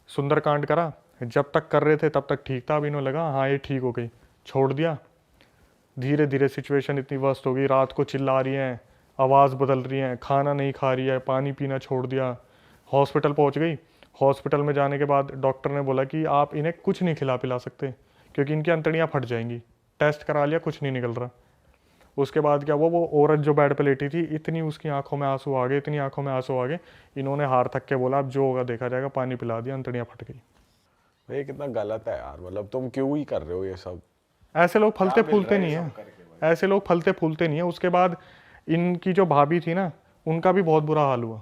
सुंदरकांड करा, जब तक कर रहे थे तब तक ठीक था, अब इन्हों लगा हाँ ये ठीक हो गई, छोड़ दिया। धीरे धीरे सिचुएशन इतनी वर्स्ट हो गई, रात को चिल्ला रही हैं, आवाज़ बदल रही हैं, खाना नहीं खा रही है, पानी पीना छोड़ दिया। हॉस्पिटल पहुंच गई, हॉस्पिटल में जाने के बाद डॉक्टर ने बोला कि आप इन्हें कुछ नहीं खिला पिला सकते क्योंकि इनकी अंतड़ियाँ फट जाएंगी। टेस्ट करा लिया, कुछ नहीं निकल रहा। उसके बाद क्या हुआ, वो औरत जो बेड पे लेटी थी, इतनी उसकी आंखों में आंसू आ गए, इतनी आंखों में आंसू आ गए, इन्होंने हार थक के बोला अब जो होगा देखा जाएगा, पानी पिला दिया, अंतड़ियाँ फट गई। भाई कितना गलत है यार, मतलब तुम क्यों ही कर रहे हो ये सब? ऐसे लोग फलते फूलते नहीं है, ऐसे लोग फलते फूलते नहीं है। उसके बाद इनकी जो भाभी थी ना, उनका भी बहुत बुरा हाल हुआ,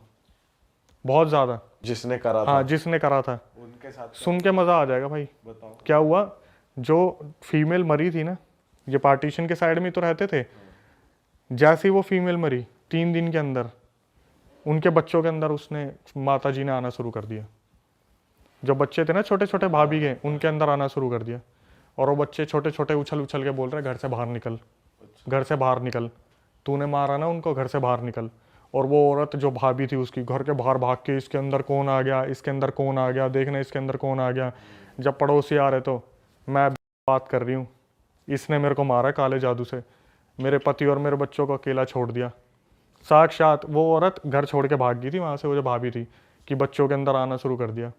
बहुत ज़्यादा। जिसने करा था? हाँ, जिसने करा था। उनके साथ सुन के मज़ा आ जाएगा भाई। बताओ क्या हुआ, जो फीमेल मरी थी ना, ये पार्टीशन के साइड में तो रहते थे, जैसे ही वो फीमेल मरी 3 दिन के अंदर उनके बच्चों के अंदर उसने माता जी ने आना शुरू कर दिया। जो बच्चे थे ना छोटे छोटे भाभी के, उनके अंदर आना शुरू कर दिया। और वो बच्चे छोटे छोटे उछल उछल के बोल रहे घर से बाहर निकल, घर से बाहर निकल, तूने मारा ना उनको, घर से बाहर निकल। और वो औरत जो भाभी थी उसकी घर के बाहर भाग के, इसके अंदर कौन आ गया, इसके अंदर कौन आ गया, देखना इसके अंदर कौन आ गया। जब पड़ोसी आ रहे तो मैं बात कर रही हूँ, इसने मेरे को मारा काले जादू से, मेरे पति और मेरे बच्चों को अकेला छोड़ दिया। साक्षात वो औरत घर छोड़ के भाग गई थी वहाँ से, वो जो भाभी थी, कि बच्चों के अंदर आना शुरू कर दिया।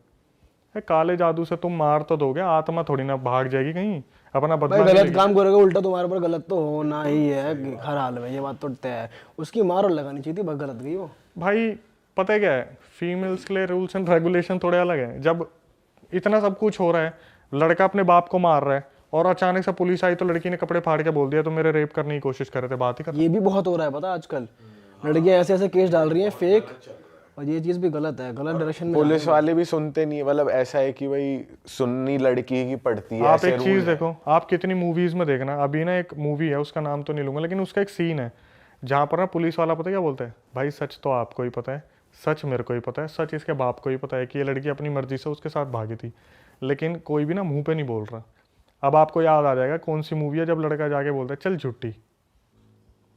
काले जादू से तुम मार तो दोगे, आत्मा थोड़ी ना भाग जाएगी कहीं, अपना भाई बदला गलत काम करोगे उल्टा तुम्हारे ऊपर गलत तो होना ही है हर हाल में, ये बात तो तय है। उसकी मार और लगानी चाहिए थी, बस गलत गई वो। भाई पता है क्या है, फीमेल्स के लिए रूल्स एंड रेगुलेशन थोड़े अलग है। जब इतना सब कुछ हो रहा है, लड़का अपने बाप को मार रहा है, और अचानक से पुलिस आई तो लड़की ने कपड़े फाड़ के बोल दिया तो मेरे रेप करने की कोशिश कर रहे थे, बात ही कर। ये भी बहुत हो रहा है पता, आजकल लड़कियां ऐसे ऐसे केस डाल रही हैं फेक, और ये चीज़ भी गलत है, गलत डायरेक्शन में पुलिस वाले भी सुनते नहीं है, मतलब ऐसा है कि भाई सुन्नी लड़की की पड़ती है, आप ऐसे एक रूल चीज़ है। देखो, आप कितनी मूवीज़ में देखना, अभी ना एक मूवी है, उसका नाम तो नहीं लूंगा, लेकिन उसका एक सीन है जहाँ पर ना पुलिस वाला पता है क्या बोलता है, भाई सच तो आपको ही पता है, सच मेरे को ही पता है, सच इसके बाप को ही पता है कि ये लड़की अपनी मर्जी से उसके साथ भागी थी, लेकिन कोई भी ना मुंह पे नहीं बोल रहा। अब आपको याद आ जाएगा कौन सी मूवी है जब लड़का जाके बोलता है चल झुट्टी,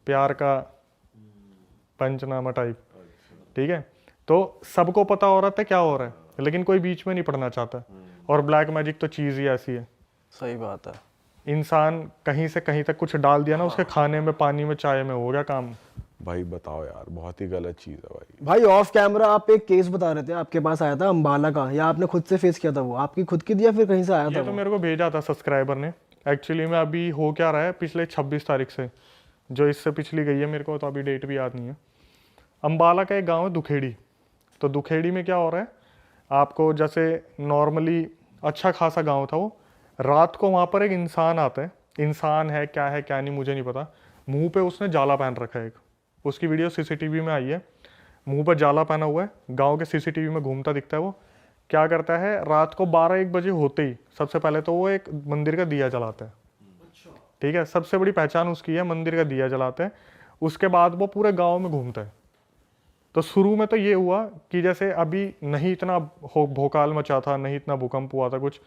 प्यार का पंचनामा टाइप, ठीक है। तो सबको पता हो रहा था क्या हो रहा है, लेकिन कोई बीच में नहीं पड़ना चाहता। और ब्लैक मैजिक तो चीज़ ही ऐसी है, सही बात है। इंसान कहीं से कहीं तक कुछ डाल दिया ना उसके खाने में, पानी में, चाय में, हो गया काम। भाई बताओ यार, बहुत ही गलत चीज है भाई। भाई ऑफ कैमरा आप एक केस बता रहे थे, आपके पास आया था अंबाला का, या आपने खुद से फेस किया था? वो आपकी खुद की थी या फिर कहीं से आया था ये तो वो? मेरे को भेजा था सब्सक्राइबर ने। एक्चुअली में अभी हो क्या रहा है, पिछले 26 तारीख से, जो इससे पिछली गई है, मेरे को तो अभी डेट भी याद नहीं है। अंबाला का एक गांव है दुखेड़ी। तो दुखेड़ी में क्या हो रहा है, आपको जैसे नॉर्मली अच्छा खासा गांव था वो, रात को वहाँ पर एक इंसान आता है, इंसान है क्या नहीं मुझे नहीं पता, मुंह पे उसने जाला पहन रखा है एक, उसकी वीडियो सीसीटीवी में आई है, मुंह पर जाला पहना हुआ है, गांव के सीसीटीवी में घूमता दिखता है वो। क्या करता है, रात को 12-1 बजे होते ही सबसे पहले तो वो एक मंदिर का दिया जलाता है, ठीक है, सबसे बड़ी पहचान उसकी है, मंदिर का दिया जलाते हैं। उसके बाद वो पूरे गांव में घूमता है। तो शुरू में तो ये हुआ कि जैसे अभी नहीं इतना भोकाल मचा था, नहीं इतना भूकंप हुआ था कुछ,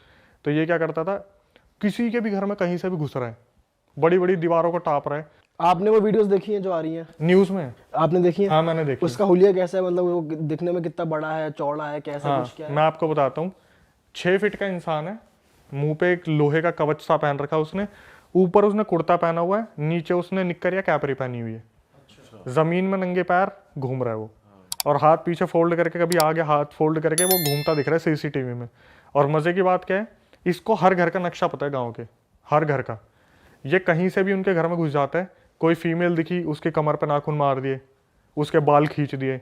तो ये क्या करता था, किसी के भी घर में कहीं से भी घुस रहा है, बड़ी बड़ी दीवारों को टाप रहा है। आपने वो वीडियोस देखी हैं जो आ रही हैं? न्यूज़ में आपने देखी है? हाँ मैंने देखी। उसका हुलिया कैसा है, मतलब वो दिखने में कितना बड़ा है, चौड़ा है, कैसा हाँ कुछ क्या है? मैं आपको बताता हूँ, 6 फीट का इंसान है, मुंह पे एक लोहे का कवच सा पहन रखा है उसने, ऊपर उसने कुर्ता पहना हुआ है, नीचे उसने निक्कर या कैपरी पहनी हुई है, जमीन में नंगे पैर घूम रहा है वो, और हाथ पीछे फोल्ड करके, कभी आगे हाथ फोल्ड करके वो घूमता दिख रहा है सीसीटीवी में। और मजे की बात क्या है, इसको हर घर का नक्शा पता है, गाँव के हर घर का। ये कहीं से भी उनके घर में घुस जाता है, कोई फीमेल दिखी उसके कमर पर नाखून मार दिए, उसके बाल खींच दिए,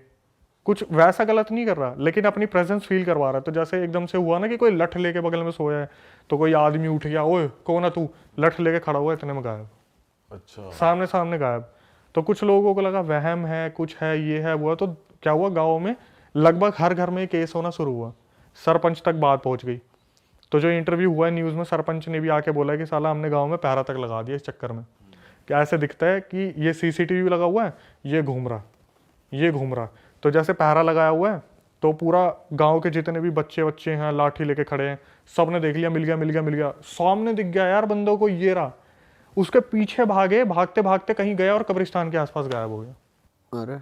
कुछ वैसा गलत नहीं कर रहा, लेकिन अपनी प्रेजेंस फील करवा रहा है। तो जैसे एकदम से हुआ ना कि कोई लठ लेके बगल में सोया है, तो कोई आदमी उठ गया, ओए कौन है तू, लठ लेके खड़ा हुआ है, इतने में गायब, अच्छा, सामने सामने गायब। तो कुछ लोगों को लगा वहम है, कुछ है, ये है वो है। तो क्या हुआ, गाँव में लगभग हर घर में केस होना शुरू हुआ, सरपंच तक बात पहुंच गई। तो जो इंटरव्यू हुआ है न्यूज़ में, सरपंच ने भी आके बोला है कि साला हमने गांव में पहरा तक लगा दिया इस चक्कर में, कि ऐसे दिखता है कि ये सीसीटीवी लगा हुआ है, ये घूम रहा, ये घूम रहा। तो जैसे पहरा लगाया हुआ है, तो पूरा गांव के जितने भी बच्चे हैं लाठी लेके खड़े हैं, सब ने देख लिया, मिल गया, सामने दिख गया यार बंदों को, ये रहा, उसके पीछे भागे, भागते भागते कहीं गया और कब्रिस्तान के आसपास गायब हो गया। अरे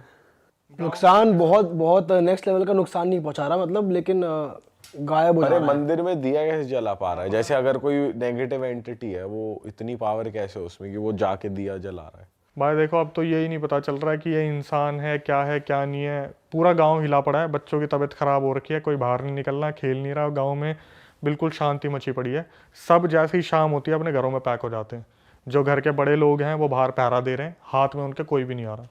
नुकसान बहुत बहुत नेक्स्ट लेवल का नुकसान नहीं पहुंचा रहा, मतलब, लेकिन गायब हो जा अरे रहा है। मंदिर में दिया कैसे जला पा रहा है? जैसे अगर कोई नेगेटिव एंटिटी है, वो इतनी पावर कैसे उसमें कि वो जाके दिया जला रहा है? भाई देखो, अब तो यही नहीं पता चल रहा है कि ये इंसान है क्या नहीं है। पूरा गांव हिला पड़ा है, बच्चों की तबीयत खराब हो रखी है, कोई बाहर नहीं निकलना, खेल नहीं रहा, गांव में बिल्कुल शांति मची पड़ी है। सब जैसे ही शाम होती है अपने घरों में पैक हो जाते हैं। जो घर के बड़े लोग हैं वो बाहर पहरा दे रहे हैं, हाथ में उनके कोई भी नहीं आ रहा।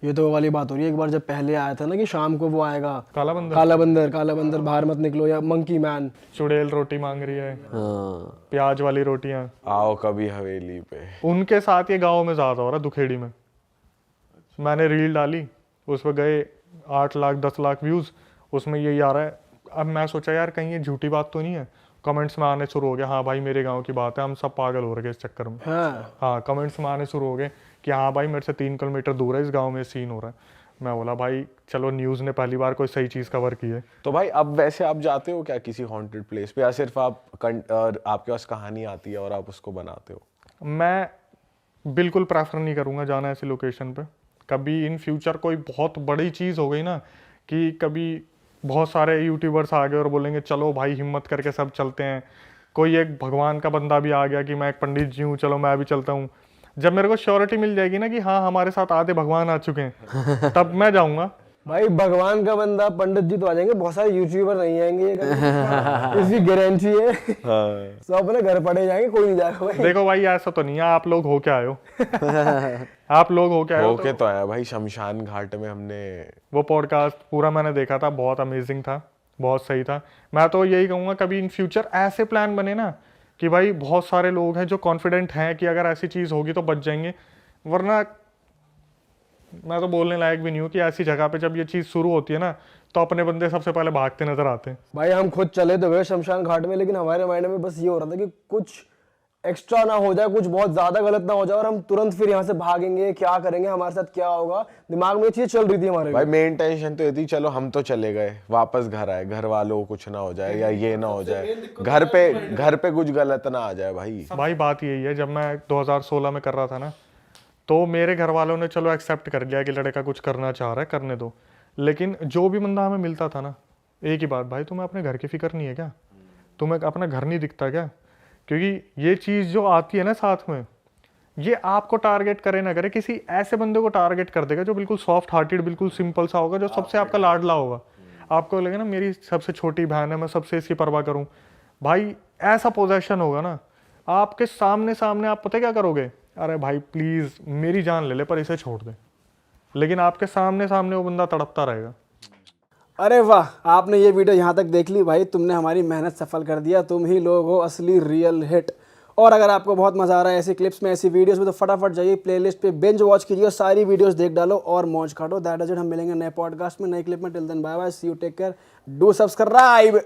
ये तो वो वाली बात हो रही है, एक बार जब पहले आया था ना कि शाम को वो आएगा, काला बंदर, काला बंदर बाहर मत निकलो, या मंकी मैन। चुड़ैल रोटी मांग रही है, हाँ, प्याज वाली रोटियां, आओ कभी हवेली पे। उनके साथ ये गांव में ज़्यादा हो रहा है, दुखेड़ी में। मैंने रील डाली, उस पर गए 8 लाख 10 लाख व्यूज़, उसमें यही आ रहा है। अब मैं सोचा यार कहीं ये झूठी बात तो नहीं है, कमेंट्स में आने शुरू हो गया, हाँ भाई मेरे गांव की बात है, हम सब पागल हो रहे हैं इस चक्कर में। हाँ कमेंट्स में आने शुरू हो गए कि हाँ भाई मेरे से 3 किलोमीटर दूर है, इस गांव में सीन हो रहा है। मैं बोला भाई चलो, न्यूज़ ने पहली बार कोई सही चीज़ कवर की है। तो भाई अब वैसे आप जाते हो क्या किसी हॉन्टेड प्लेस पे, या सिर्फ आपके पास कहानी आती है और आप उसको बनाते हो? मैं बिल्कुल प्रेफर नहीं करूँगा जाना ऐसी लोकेशन पे। कभी इन फ्यूचर कोई बहुत बड़ी चीज़ हो गई ना, कि कभी बहुत सारे यूट्यूबर्स आ गए और बोलेंगे चलो भाई हिम्मत करके सब चलते हैं, कोई एक भगवान का बंदा भी आ गया कि मैं एक पंडित जी हूँ, चलो मैं भी चलता हूँ, जब मेरे को श्योरिटी मिल जाएगी ना कि हाँ हमारे साथ आधे भगवान आ चुके हैं, तब मैं जाऊँगा। भाई भगवान का बंदा पंडित जी तो आ जाएंगे, बहुत सारे यूट्यूबर नहीं आएंगे ये कभी। इसकी गारंटी है। सब अपने घर पड़े जाएंगे, कोई नहीं जाएगा भाई। देखो भाई ऐसा तो नहीं है, आप लोग हो क्या आए हो आप लोग हो क्या आए हो। ओके तो आया भाई, शमशान घाट में हमने वो पॉडकास्ट पूरा मैंने देखा था, बहुत अमेजिंग था, बहुत सही था। मैं तो यही कहूँगा कभी इन फ्यूचर ऐसे प्लान बने ना कि भाई बहुत सारे लोग हैं जो कॉन्फिडेंट हैं कि अगर ऐसी चीज़ होगी तो बच जाएंगे, वरना मैं तो बोलने लायक भी नहीं हूँ कि ऐसी जगह पे जब ये चीज़ शुरू होती है ना तो अपने बंदे सबसे पहले भागते नजर आते हैं। भाई हम खुद चले तो गए शमशान घाट में, लेकिन हमारे माइंड में बस ये हो रहा था कि कुछ एक्स्ट्रा ना हो जाए, कुछ बहुत ज्यादा गलत ना हो जाए और हम तुरंत फिर यहाँ से भागेंगे, क्या करेंगे, हमारे साथ क्या होगा, दिमाग में ये चीज चल रही थी हमारे। भाई मेन टेंशन तो ये थी, चलो हम तो चले गए, वापस घर आए, घर वालों को कुछ ना हो जाए या ये ना हो जाए, घर पे कुछ गलत ना आ जाए भाई। भाई बात यही है, जब मैं 2016 में कर रहा था ना तो मेरे घर वालों ने चलो एक्सेप्ट कर लिया कि लड़का कुछ करना चाह रहा है, करने दो। लेकिन जो भी बंदा हमें मिलता था ना, एक ही बात, भाई तुम्हें अपने घर की फिक्र नहीं है क्या? तुम्हें अपना घर नहीं दिखता क्या? क्योंकि ये चीज़ जो आती है ना साथ में, ये आपको टारगेट करे ना करे, किसी ऐसे बंदे को टारगेट कर देगा जो बिल्कुल सॉफ्ट हार्टेड, बिल्कुल सिंपल सा होगा, जो सबसे आपका लाडला होगा। आपको लगेगा ना मेरी सबसे छोटी बहन है, मैं सबसे इसकी परवाह करूं। भाई ऐसा पोजेशन होगा ना आपके सामने सामने, आप पता क्या करोगे, अरे भाई प्लीज़ मेरी जान ले ले पर इसे छोड़ दे। लेकिन आपके सामने सामने वो बंदा तड़पता रहेगा। अरे वाह, आपने ये वीडियो यहाँ तक देख ली भाई, तुमने हमारी मेहनत सफल कर दिया, तुम ही लोग हो असली रियल हिट। और अगर आपको बहुत मजा आ रहा है ऐसी क्लिप्स में, ऐसी वीडियोस में, तो फटाफट जाइए प्लेलिस्ट पे बिंज वॉच कीजिए, सारी वीडियोस देख डालो और मौज काटो। दैट इज इट, हम मिलेंगे नए पॉडकास्ट में, नए क्लिप में। Till then bye bye, see you, take care, do subscribe.